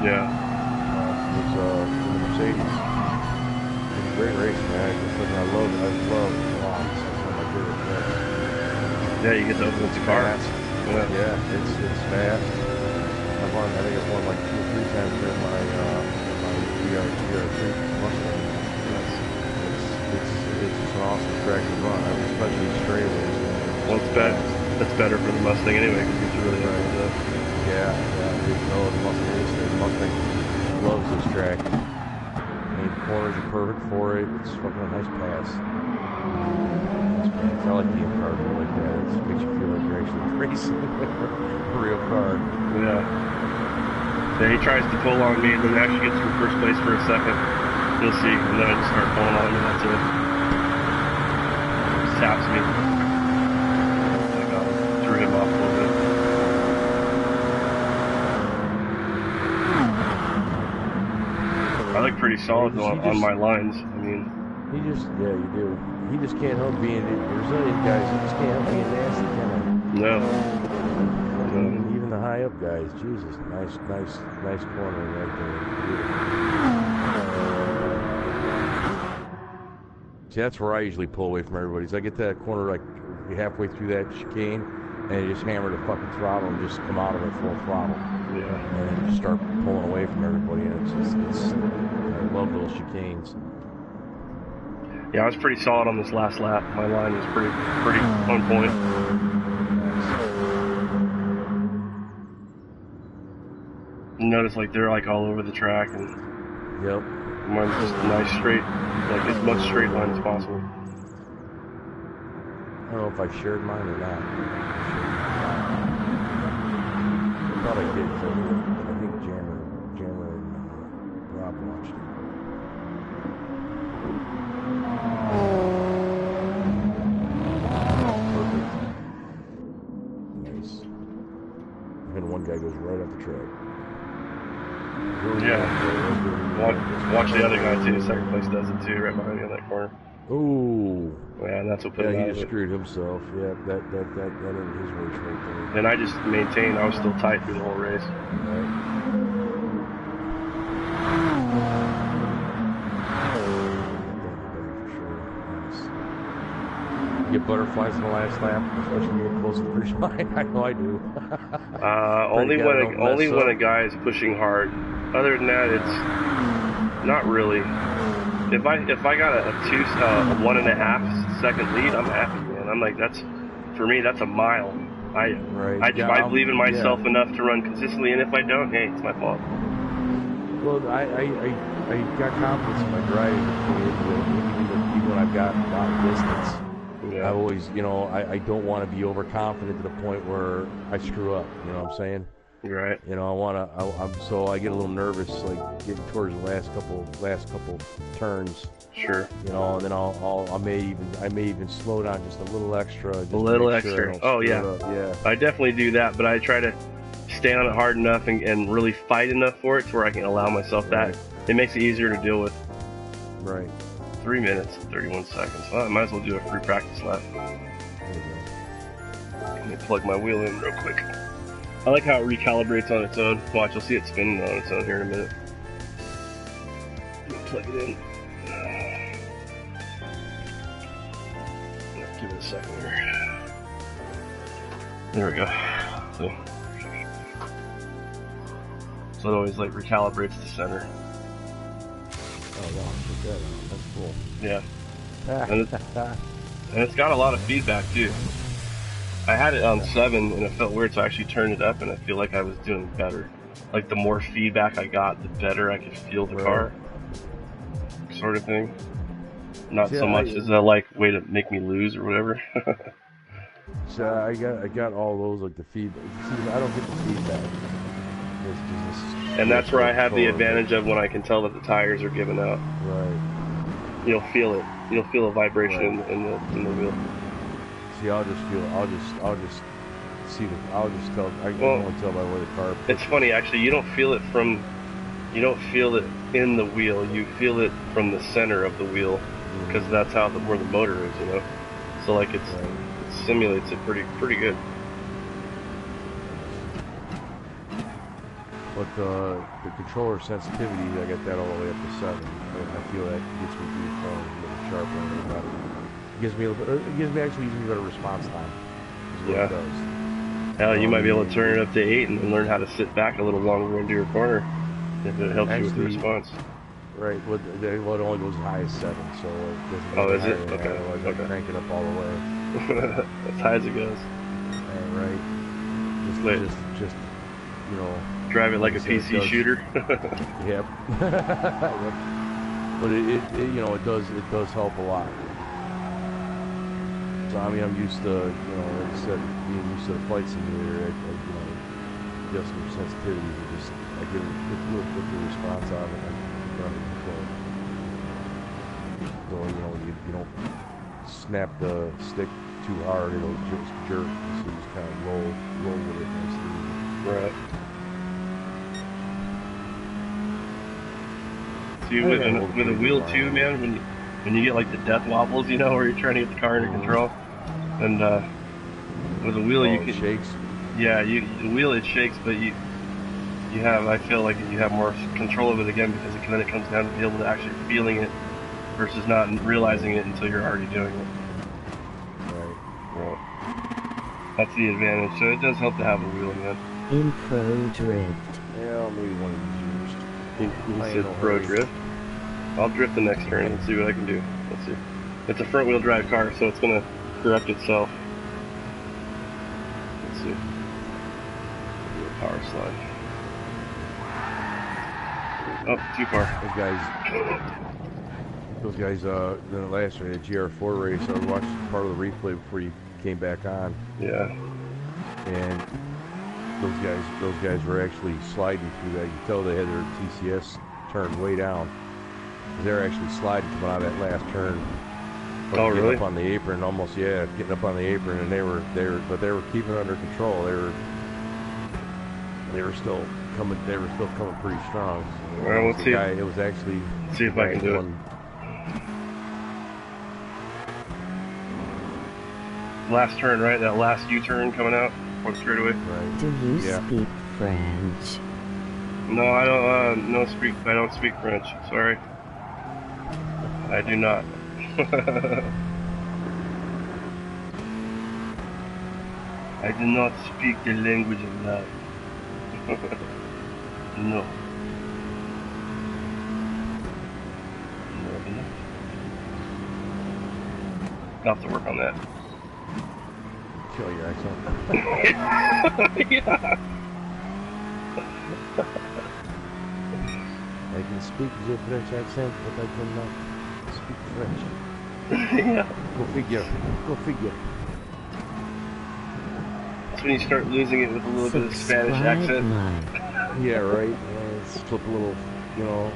Yeah. It was in the Mercedes. It was a great race, man. I love Le Mans. It's one of my favorite tracks. Yeah, you get to open the car. Yeah, it's fast. I think I've won like 2 or 3 times during my GR3 Mustang. It's just an awesome track to run. Especially straightaways. Well, it's better for the Mustang anyway because it's really hard to. Yeah, the Mustang loves this track. I mean, the corners are perfect for it. It's fucking a nice pass. I like being cargo like that. It makes you feel like you're actually racing a real car. Yeah. Yeah, he tries to pull on me and then actually gets in first place for a second. You'll see. And then I just start pulling on him and that's it. He taps me. Threw him off a little bit. I look pretty solid on my lines. I mean, you do. He just can't help being Brazilian guys. He just can't help being nasty, can he? No. Even the high up guys. Jesus, nice corner right there. See, that's where I usually pull away from everybody. I get that corner like halfway through that chicane. And you just hammer the fucking throttle and just come out of it full throttle. Yeah. And then just start pulling away from everybody. And I love those chicanes. Yeah, I was pretty solid on this last lap. My line was pretty on point. You notice like they're like all over the track and yep. mine's just a nice straight, like as much straight line as possible. I don't know if I shared mine or not. I thought I did. I think Jammer and Rob watched it. Perfect. Nice. And one guy goes right up the track. Really yeah. Watch the other guy too. Second place does it too, right behind me in that corner. Ooh. Yeah, and that's what put him out he of just it. screwed himself. Yeah, that ended his race right there. And I just maintained. I was still tight through the whole race. Right. You get butterflies in the last lap, especially when you're close to the finish line. I know I do. Only when a guy is pushing hard. Other than that, it's not really. If I got a 1.5 second lead, I'm happy, man. I'm like, for me, that's a mile. I believe in myself enough to run consistently, and if I don't, hey, it's my fault. Well, I got confidence in my driving, even when I've got a lot of distance. Yeah. I always, I don't want to be overconfident to the point where I screw up. You know what I'm saying? Right. So I get a little nervous, like getting towards the last couple turns. Sure. And then I may even slow down just a little extra. Oh yeah. Yeah. I definitely do that, but I try to stay on it hard enough and really fight enough for it to where I can allow myself that. It makes it easier to deal with. Right. 3 minutes and 31 seconds. Well, I might as well do a free practice lap. Let me plug my wheel in real quick. I like how it recalibrates on its own. Watch, you'll see it spinning on its own here in a minute. Plug it in. Give it a second here. There we go. See? So it always like recalibrates the center. Oh wow, check that out. That's cool. Yeah. And it's got a lot of feedback too. I had it on 7 and it felt weird, so I actually turned it up and I feel like I was doing better. Like the more feedback I got, the better I could feel the car. Sort of thing. Not so much as a like way to make me lose or whatever. So I got all those like the feedback. See, I don't get the feedback. And that's where I have the advantage of when I can tell that the tires are giving out. Right. You'll feel it. You'll feel a vibration in the wheel. See, I'll just see the. I'll just tell. I can only tell by where the car. It's funny actually. You don't feel it from. You don't feel it in the wheel. You feel it from the center of the wheel, because that's how where the motor is. You know. So like it simulates it pretty good. But the controller sensitivity, I got that all the way up to 7. I feel that gets me through the phone a little sharper and a little better. It gives me actually even better response time. Yeah. It does. Hell, you might be able to turn it up to 8 and learn how to sit back a little longer into your corner if it helps you with the response. Right. Well, it only goes as high as 7, so it doesn't. Oh, is it? Okay. Otherwise, I crank it up all the way. As high as it goes. Right. Just you know. Drive it like a PC shooter. Yep. But it you know it does help a lot. So I mean I'm used to like I said being used to the flight simulator. Just some sensitivities. I get the response out of it. I'm under control. So you don't snap the stick too hard. It'll just jerk. So you just kind of roll with it nicely. Right. With a wheel too, man, when you get like the death wobbles, you know, where you're trying to get the car under control, and with a wheel you can. It shakes. Yeah, the wheel it shakes, but you have. I feel like you have more control of it again because then it comes down to be able to actually feeling it versus not realizing it until you're already doing it. Right. That's the advantage. So it does help to have a wheel, man. Info drift. Yeah, maybe one of these used. He said pro drift. I'll drift the next turn and see what I can do. Let's see. It's a front wheel drive car, so it's going to correct itself. Let's see. Do a power slide. Oh, too far. Those guys, in the last race, the GR4 race, I watched part of the replay before you came back on. Yeah. And those guys were actually sliding through that. You can tell they had their TCS turned way down. They're actually sliding coming out of that last turn. Oh, really? Getting up on the apron, almost, yeah, getting up on the apron, and they were keeping it under control. They were still coming pretty strong. So well, let's see. It was actually. Let's see if I can do it. Last turn, right? That last U-turn coming out for the straightaway. Right. Do you speak French? No, I don't. I don't speak French. Sorry, I do not. I do not speak the language of love. No. I'll have to work on that. Kill your accent. Yeah. I can speak the French accent, but I cannot speak French. Yeah. Go figure. Go figure. That's when you start losing it with a little bit of Spanish accent. Yeah, right. Yeah, flip a little, you know.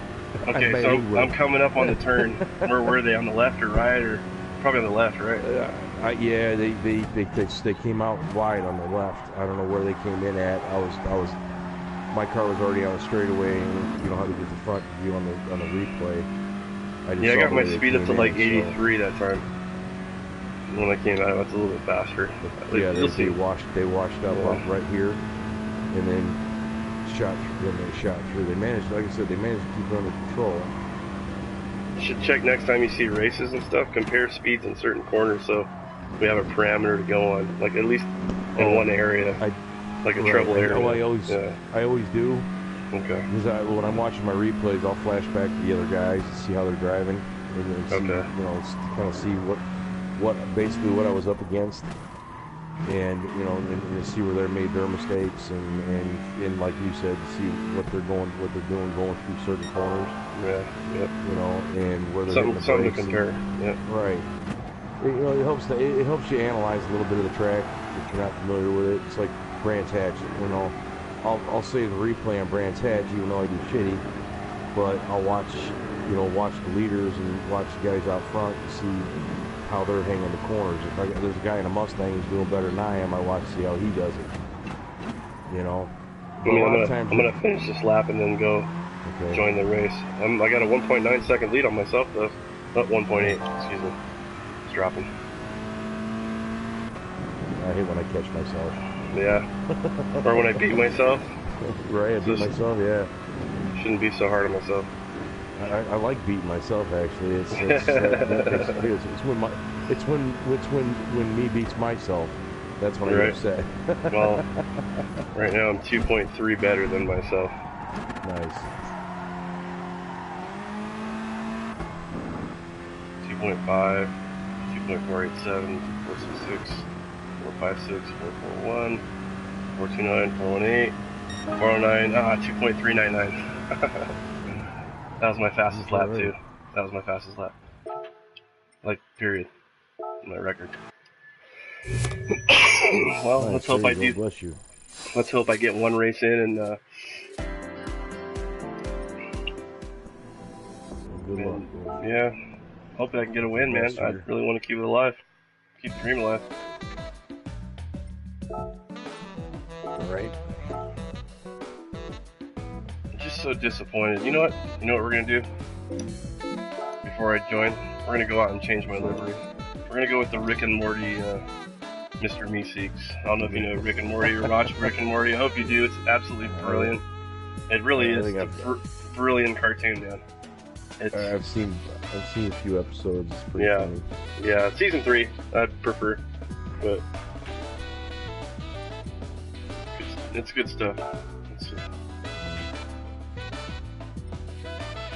Okay, so I'm coming up on the turn. Where were they? On the left or right? Or probably on the left, right? Yeah. Yeah, they came out wide on the left. I don't know where they came in at. My car was already on the straightaway, and you know how to get the front view on the replay. I got my speed up to like 83 that time. When I came out, it's a little bit faster. But, yeah, they washed up right here, and then shot through. They managed, like I said, they managed to keep it under control. You should check next time you see races and stuff. Compare speeds in certain corners, so we have a parameter to go on, like at least in one area, like a trouble area. Oh, I always do. Okay. Because when I'm watching my replays, I'll flash back to the other guys to see how they're driving, and see, you know, kind of see what basically what I was up against, and you know, and see where they made their mistakes, and like you said, to see what they're doing going through certain corners. Yeah. Yep. You know, and where they're something to compare. Yeah. Right. You know, it helps you analyze a little bit of the track if you're not familiar with it. It's like Brands Hatch. You know, I'll save the replay on Brands Hatch even though I do shitty, but I'll watch the leaders and watch the guys out front to see how they're hanging the corners. If there's a guy in a Mustang who's doing better than I am, I watch to see how he does it. You know, I'm gonna finish this lap and then go join the race. I got a 1.9 second lead on myself though. Not 1.8. Excuse me. It's dropping. I hate when I catch myself. Yeah. Or when I beat myself. Right, I beat myself. Yeah. Shouldn't be so hard on myself. I like beating myself actually. It's when me beats myself. That's when I get upset. Well, right now I'm 2.3 better than myself. Nice. 2.5, 2.487, 466, 456, 441, 429, 418, 409, 2.399. That was my fastest lap too. That was my fastest lap. Like, period. My record. Well, nice. let's hope I do. Bless you. Let's hope I get one race in and. Good luck. Yeah. Hope I can get a win, man. I really want to keep it alive. Keep the dream alive. All right. I'm just so disappointed. You know what? You know what we're gonna do? Before I join, we're gonna go out and change my livery. We're gonna go with the Rick and Morty, Mr. Meeseeks. I don't know if you know Rick and Morty or watch Rick and Morty. I hope you do. It's absolutely brilliant. It really is a brilliant cartoon, man. I've seen a few episodes. It's pretty funny. Yeah, season 3 I'd prefer, but it's good stuff.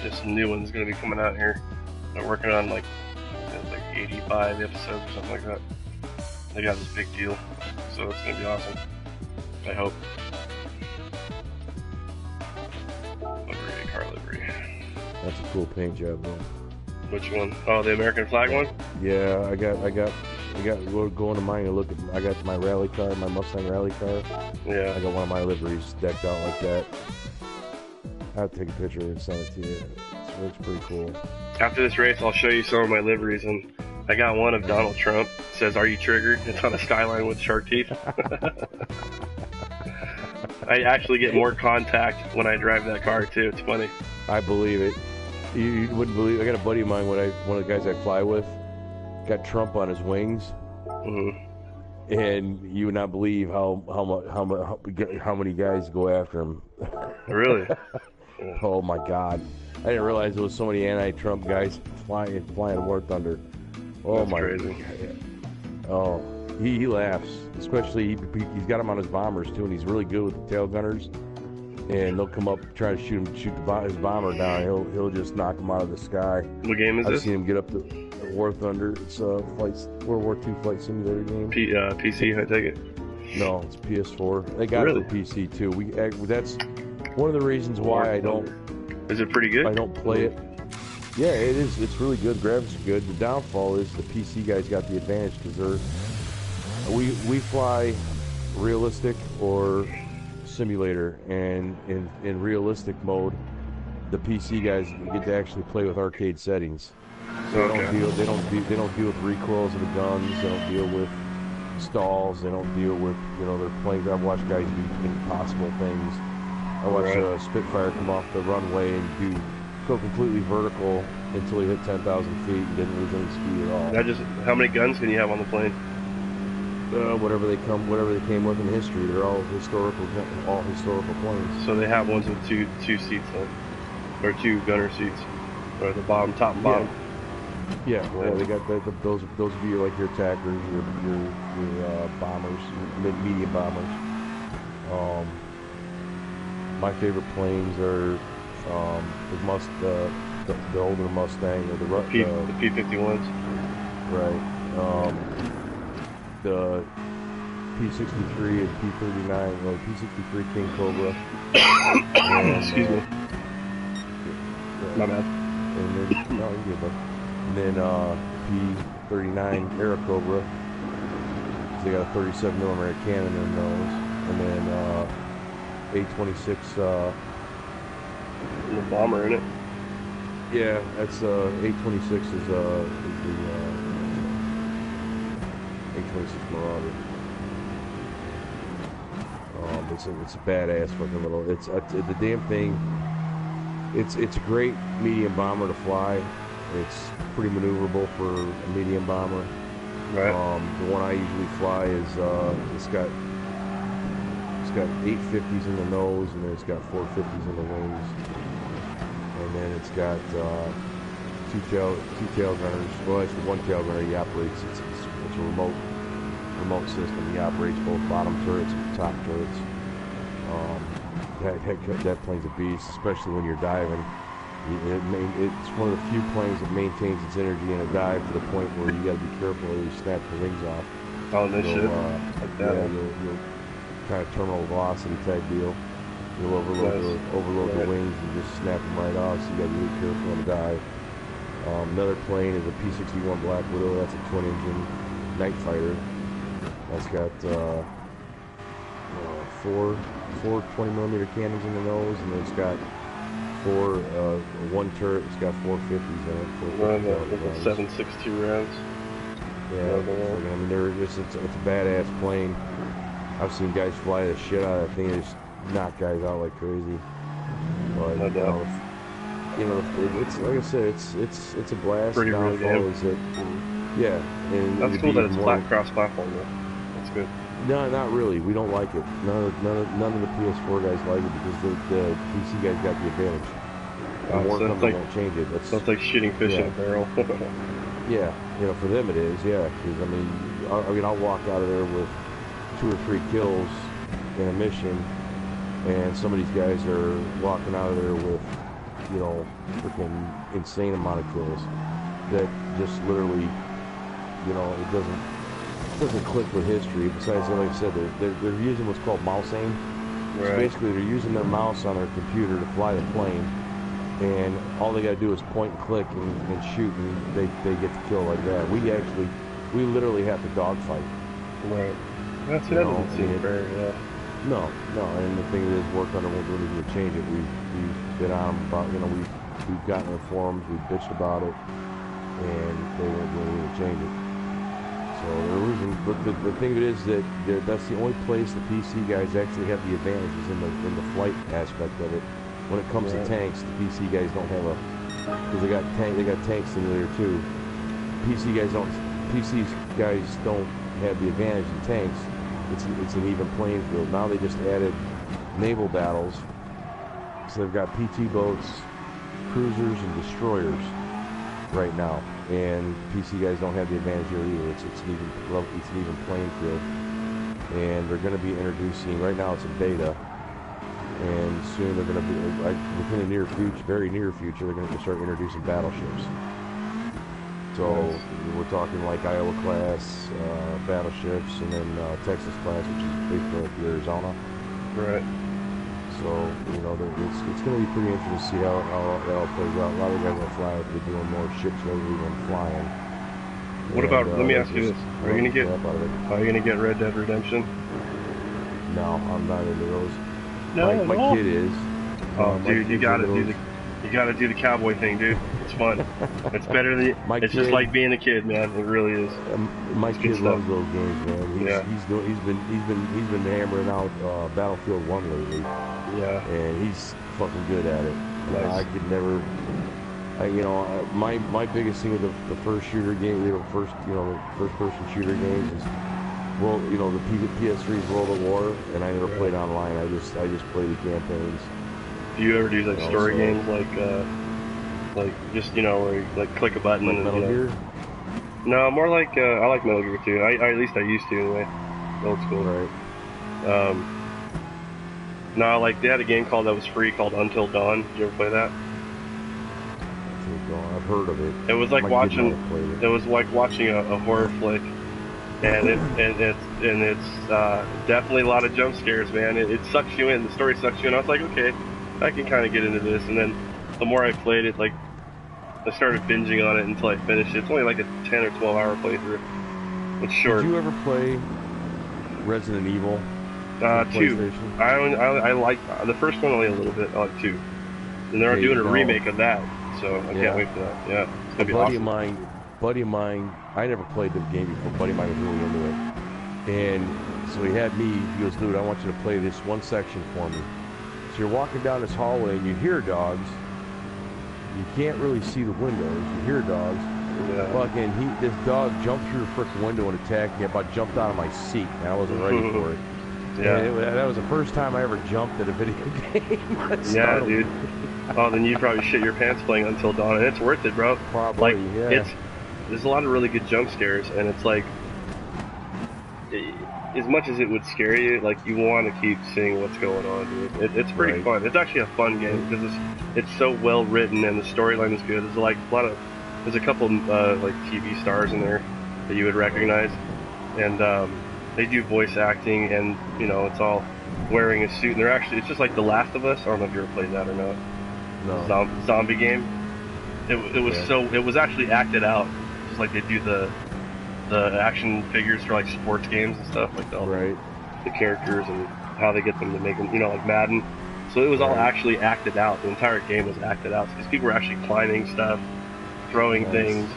There's some new ones gonna be coming out here. They're working on like 85 episodes or something like that. They got this big deal, so it's gonna be awesome. I hope. Car livery. That's a cool paint job, though. Which one? Oh, the American flag one? Yeah, I got. We're going to mine and look at. I got my rally car, my Mustang rally car. Yeah. I got one of my liveries decked out like that. I'll take a picture and send it to you. It looks pretty cool. After this race, I'll show you some of my liveries, and I got one of Donald Trump. It says, "Are you triggered?" It's on a Skyline with shark teeth. I actually get more contact when I drive that car too. It's funny. I believe it. You wouldn't believe. I got a buddy of mine. One of the guys I fly with got Trump on his wings, and you would not believe how many guys go after him. Really? Oh my God! I didn't realize there was so many anti-Trump guys flying War Thunder. Oh, that's my crazy. God. Oh, he laughs. Especially he's got him on his bombers too, and he's really good with the tail gunners. And they'll come up try to shoot his bomber down. He'll just knock him out of the sky. What game is this? I've seen him get up to War Thunder. It's a World War II flight simulator game. PC, I take it. No, it's PS4. They got it for PC too. That's one of the reasons why I don't. Is it pretty good? I don't play it. Yeah, it is. It's really good. Graphics are good. The downfall is the PC guys got the advantage because we fly realistic or simulator, and in realistic mode the PC guys get to actually play with arcade settings. So Okay. they don't deal with recoils of the guns. They don't deal with stalls. They don't deal with, you know, they're playing. I've watched guys do impossible things. I watched a Spitfire come off the runway and go completely vertical until he hit 10,000 feet and didn't lose any speed at all. That just, how many guns can you have on the plane? Whatever they came with in history. They're all historical planes. So they have ones with two seats then, or two gunner seats, or the bottom, top and bottom. Yeah, they got those would be like your attackers, your bombers, your medium bombers. My favorite planes are the older Mustang or the P-51s. Right. The P-63 and P-39, or P-63 King Cobra. And, Excuse me. My bad. And then, no, you're good, bud. And then P-39 Airacobra. They got a 37mm cannon in those. And then A-26. The bomber in it. Yeah, that's A-26 is the A-26 Marauder. It's a badass fucking little. It's the damn thing. It's a great medium bomber to fly. It's pretty maneuverable for a medium bomber. Right. The one I usually fly is it's got 850s in the nose, and then it's got 450s in the wings, and then it's got two tail gunners. Well, actually one tail gunner. He operates. It's a remote system. He operates both bottom turrets and top turrets. That plane's a beast, especially when you're diving. It's one of the few planes that maintains its energy in a dive to the point where you got to be careful or you snap the wings off. Oh, no shit. Like that. Yeah, you'll kind of terminal velocity type deal. You'll overload the wings and just snap them right off, so you got to be really careful on the dive. Another plane is a P-61 Black Widow. That's a twin-engine night fighter. That's got four 20mm cannons in the nose, and then it's got one turret. It's got 450s in it. 7.62 rounds. Yeah, I mean, it's a badass plane. I've seen guys fly the shit out of that thing and just knock guys out like crazy. But No doubt. it's like I said, it's a blast. Pretty real game. Yeah, and that's cool that it's flat cross platform though. That's good. No, not really. We don't like it. None of the PS4 guys like it because the PC guys got the advantage. The more company won't change it. So it's like shooting fish in a barrel. Yeah, for them it is. Yeah, because I mean, I'll walk out of there with 2 or 3 kills in a mission, and some of these guys are walking out of there with, freaking insane amount of kills that just literally, it doesn't click with history. Besides, like I said, they're using what's called mouse aim. Right. So basically, they're using their mouse on their computer to fly the plane, and all they got to do is point and click and shoot, and they get the kill like that. We literally have to dogfight. Right. That doesn't seem fair, yeah. No, and the thing is, work under won't do anything to change it. We've been on about, we've gotten in forums, we've bitched about it, and they won't do anything to change it. So they're losing. But the thing of it is that that's the only place the PC guys actually have the advantages in the flight aspect of it. When it comes to tanks, the PC guys don't have because they got tank simulator too. PC guys don't have the advantage in tanks. It's an even playing field. Now they just added naval battles, so they've got PT boats, cruisers, and destroyers right now. And PC guys don't have the advantage here either. It's an even playing field. And they're going to be introducing. Right now, it's in beta, and soon they're going to be within the near future, very near future. They're going to start introducing battleships. So we're talking like Iowa class battleships, and then Texas class, which is basically like the Arizona. Right. So it's going to be pretty interesting to see how that all plays out. A lot of the guys that fly will be doing more ships lately than flying. What about? Let me ask you this: Are you gonna get Red Dead Redemption? No, I'm not into those. No, my kid is. Oh, dude, you got to do You got to do the cowboy thing, dude. It's fun. It's better than it's just like being a kid, man. It really is. My kid loves those games, man. He's been hammering out Battlefield 1 lately. Yeah. And he's fucking good at it. Nice. I could never. My biggest thing with the first shooter game, the first person shooter games is, well, the PS3's World at War, and I never played online. I just played the campaigns. Do you ever do like story games like just where you like click a button like and Metal Gear? No, more like I like Metal Gear too. At least I used to anyway. Old school. Right. No, like they had a game that was free called Until Dawn. Did you ever play that? Until Dawn. I've heard of it. It was like watching a horror flick, and it's definitely a lot of jump scares, man. It sucks you in. The story sucks you in. I was like, okay, I can kind of get into this, and then the more I played it, like I started binging on it until I finished it. It's only like a 10 or 12 hour playthrough. It's short. Did you ever play Resident Evil? 2. I like the first one only a little bit. I like 2, and they're doing a remake of that, so I can't wait for that. Yeah, it's gonna be awesome. Buddy of mine, I never played the game before. Buddy of mine was really into it, and so he had me. He goes, "Dude, I want you to play this one section for me." So you're walking down this hallway and you hear dogs. You can't really see the windows. You hear dogs. Yeah. Fucking this dog jumped through the frickin' window and attacked me. I about jumped out of my seat, and I wasn't ready for it. Yeah. That was the first time I ever jumped at a video game. Yeah, dude. Oh, then you probably shit your pants playing Until Dawn, and it's worth it, bro. Probably, like, yeah. There's a lot of really good jump scares, and it's like, as much as it would scare you, like you want to keep seeing what's going on, dude. It's pretty fun. It's actually a fun game because it's so well written and the storyline is good. There's like there's a couple like TV stars in there that you would recognize, and they do voice acting, and it's all wearing a suit, and it's just like The Last of Us. I don't know if you ever played that or not. No. Zombie game. It was actually acted out, just like they do the action figures for like sports games and stuff, like the characters and how they get them to make them, like Madden. So it was all actually acted out. The entire game was acted out because people were actually climbing stuff, throwing things,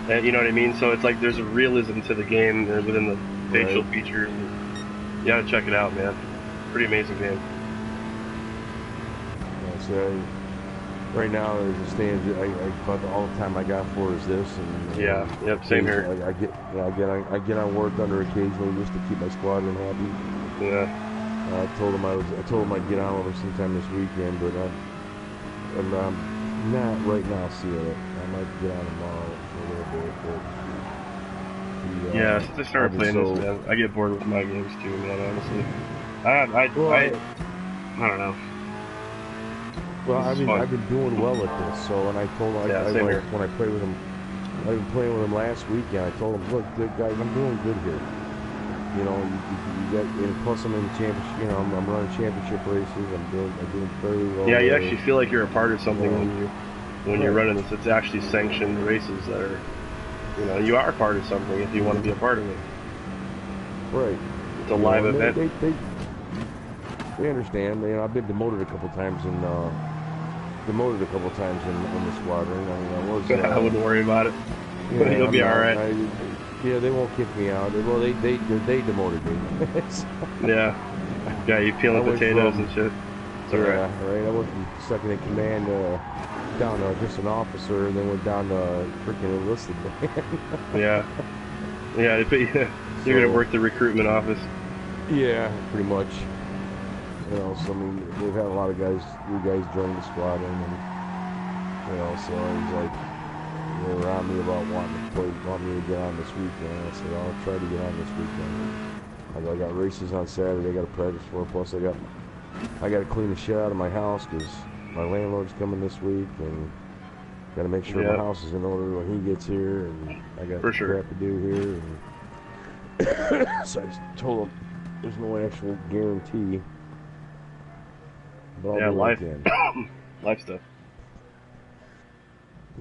and you know what I mean. So it's like there's a realism to the game within the facial features. You gotta check it out, man. Pretty amazing game. So right now, as it stands, about all the time I got for is this, and same here. I get on work under occasionally just to keep my squadron happy. Yeah. I told him I'd get on with him sometime this weekend, but I'm not right now seeing it. I might get on tomorrow for a little bit, but since I started playing this, man, I get bored with my games too, man. Honestly, I don't know. Well, I've been doing well at this. So when I told him, when I played with him, I've been playing with him last weekend. I told him, look, guys, I'm doing good here. You got, and plus I'm in the championship. I'm running championship races. I'm doing very well. Yeah, you actually feel like you're a part of something when you're running this. It's actually sanctioned races that are, you are a part of something if you want to be a part of it. Right. It's a live event. They understand. I've been demoted a couple times in the squadron. I wouldn't worry about it. You'll be all right. They won't kick me out. Well, they demoted me. Yeah, you peeling potatoes and shit. It's all right. Right. I went from second in command down to just an officer, and then went down to freaking enlisted man. Yeah. You're gonna work the recruitment office. Yeah, pretty much. So I mean, they've had a lot of new guys join the squadron, and so I was like, they were on me about wanting me to get on this weekend. I said, I'll try to get on this weekend. I got races on Saturday. I got to practice for. Plus, I got to clean the shit out of my house because my landlord's coming this week, and got to make sure my house is in order when he gets here, and I got crap to do here. And so I just told him there's no actual guarantee. But life stuff.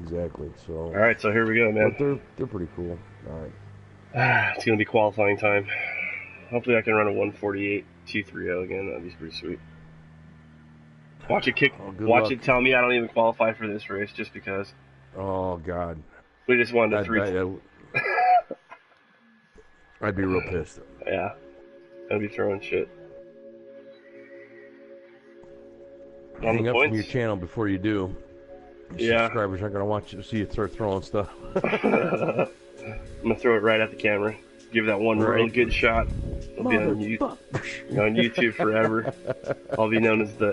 Exactly. So. All right, so here we go, man. But they're pretty cool. All right. It's gonna be qualifying time. Hopefully, I can run a 148 T30 again. That'd be pretty sweet. Watch it kick. Oh, good watch luck. it tell me I don't even qualify for this race just because. Oh God. We just wanted to I'd be real pissed. Yeah, I'd be throwing shit. Hang up from your channel before you do. Your subscribers aren't gonna want you to see you start throwing stuff. I'm gonna throw it right at the camera. Give that one really good shot. I'll be on YouTube forever. I'll be known as the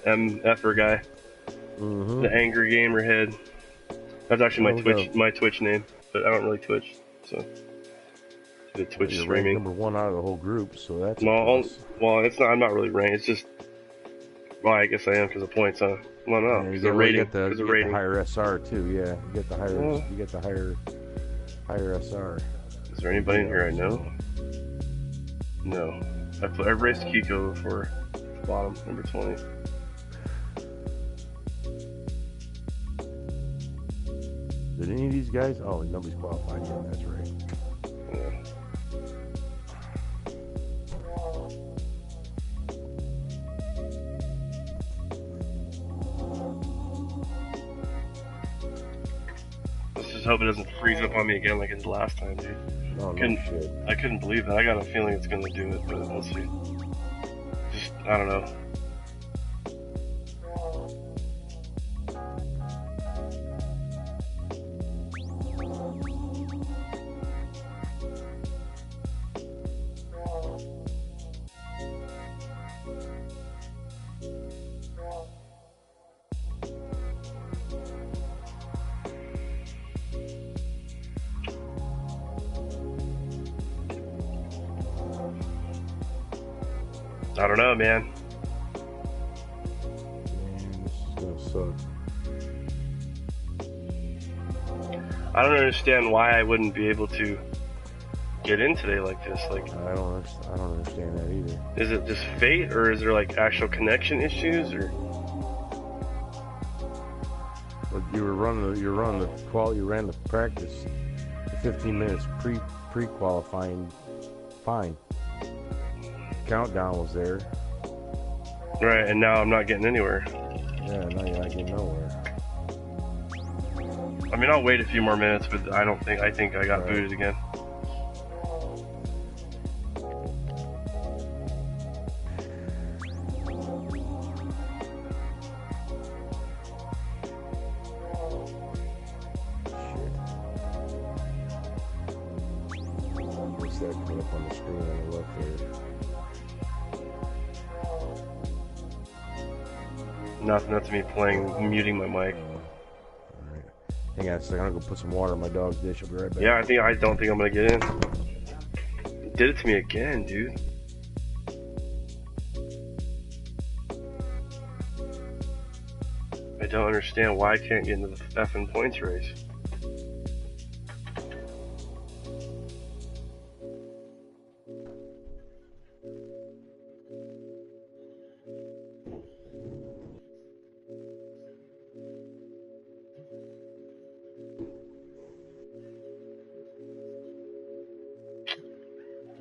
MFer guy, the angry gamer head. That's actually my Twitch name, but I don't really Twitch, so the Twitch you're streaming. Number 1 out of the whole group, so that's well, it's not. I'm not really ranked. It's just. Well, I guess I am because of points, huh? Well, no, because of rating. You get the higher SR too. Yeah, you get the higher. You get the higher SR. Is there anybody in here I know? No. I've raced Kiko before. Bottom, number 20. Did any of these guys? Oh, nobody's qualified yet. That's right. Yeah. Let's just hope it doesn't freeze up on me again like it did last time, dude. Oh, shit. I couldn't believe that. I got a feeling it's gonna do it, but we'll see. Just, I don't know. I don't know, man. This is gonna suck. I don't understand why I wouldn't be able to get in today like this. Like, I don't understand that either. is it just fate, or is there like actual connection issues, or? But you ran the practice, the 15 minutes pre-qualifying, fine. Countdown was there. Right, and now I'm not getting anywhere. Yeah, now you're not getting nowhere. I mean, I'll wait a few more minutes, but I think I got booted again. What's that coming up on the screen on the left there? Nothing. That's me muting my mic. Alright. Hang on a second. I'm gonna go put some water in my dog's dish. I'll be right back. Yeah, I don't think I'm gonna get in. Did it to me again, dude. I don't understand why I can't get into the effing points race.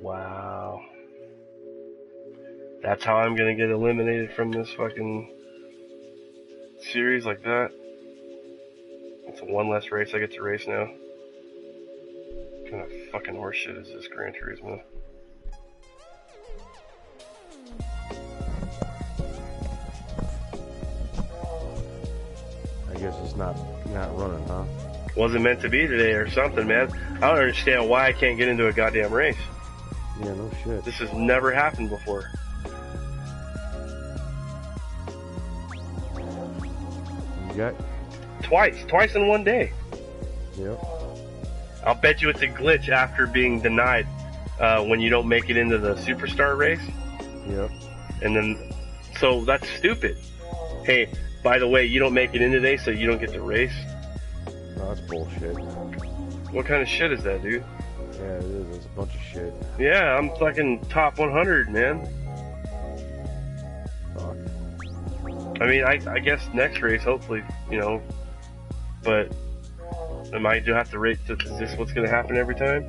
Wow. That's how I'm gonna get eliminated from this fucking series like that. It's one less race I get to race now. What kind of fucking horseshit is this Gran Turismo? I guess it's not running, huh? Wasn't meant to be today or something, man. I don't understand why I can't get into a goddamn race. Yeah, no shit. This has never happened before. You got? Twice in one day. Yep. I'll bet you it's a glitch after being denied when you don't make it into the Superstar race. Yep. And then, so that's stupid. Hey, by the way, you don't make it in today, so you don't get to race. No, that's bullshit. What kind of shit is that, dude? Yeah, it is. It's a bunch of shit. Yeah, I'm fucking top 100, man. Fuck. I mean, I guess next race, hopefully, you know. But am I do have to race? Is this what's going to happen every time?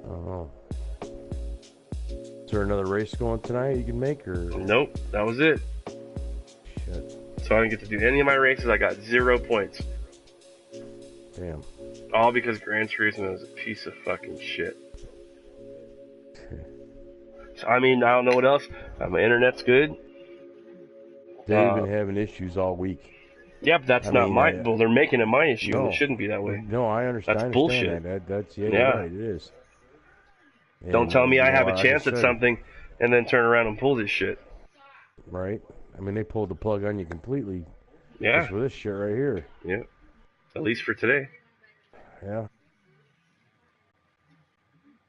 I don't know. As there another race going tonight you can make, or? Nope, that was it. Shit. So I didn't get to do any of my races. I got 0 points. Damn. All because Gran Turismo was a piece of fucking shit. So, I mean, I don't know what else. My internet's good. They've been having issues all week. Yeah, but that's not my. Well, they're making it my issue, and it shouldn't be that way. No, I understand. That's bullshit. That's yeah, you're right. It is. Don't tell me I have a chance at something, and then turn around and pull this shit. Right. I mean, they pulled the plug on you completely. Yeah. Just for this shit right here. Yeah. At least for today. Yeah.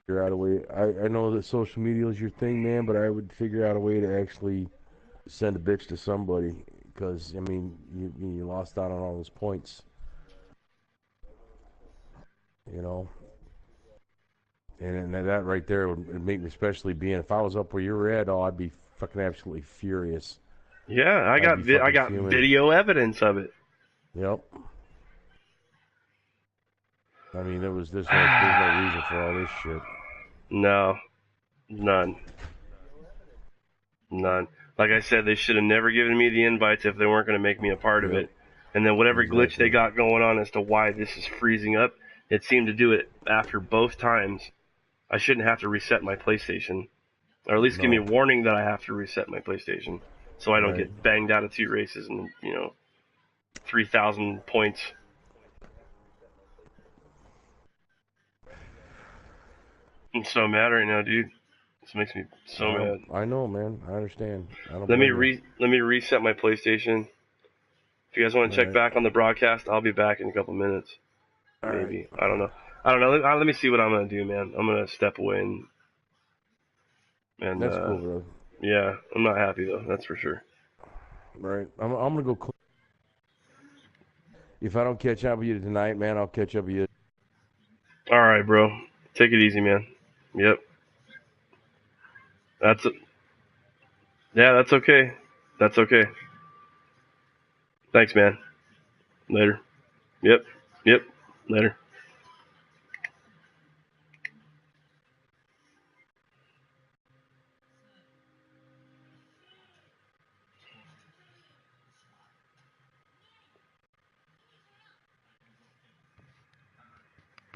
Figure out a way. I know that social media is your thing, man, but I would figure out a way to actually send a bitch to somebody, because I mean, you lost out on all those points. You know. And that right there would make me, especially being, if I was up where you were at, I'd be fucking absolutely furious. Yeah, I got video evidence of it. Yep. I mean, there's no reason for all this shit. No, none. Like I said, they should have never given me the invites if they weren't going to make me a part of it. And then whatever glitch they got going on as to why this is freezing up, it seemed to do it after both times. I shouldn't have to reset my PlayStation, or at least give me a warning that I have to reset my PlayStation, so I don't get banged out of 2 races and 3,000 points. I'm so mad right now, dude. This makes me so mad. I know, man. I understand. Let me reset my PlayStation. If you guys want to check back on the broadcast, I'll be back in a couple minutes. Maybe. I don't know. Let me see what I'm gonna do, man. I'm gonna step away and that's cool, bro. Yeah, I'm not happy though. That's for sure. Right. I'm gonna go. If I don't catch up with you tonight, man, I'll catch up with you. All right, bro. Take it easy, man. Yep. That's okay. That's okay. Thanks, man. Later. Yep. Later.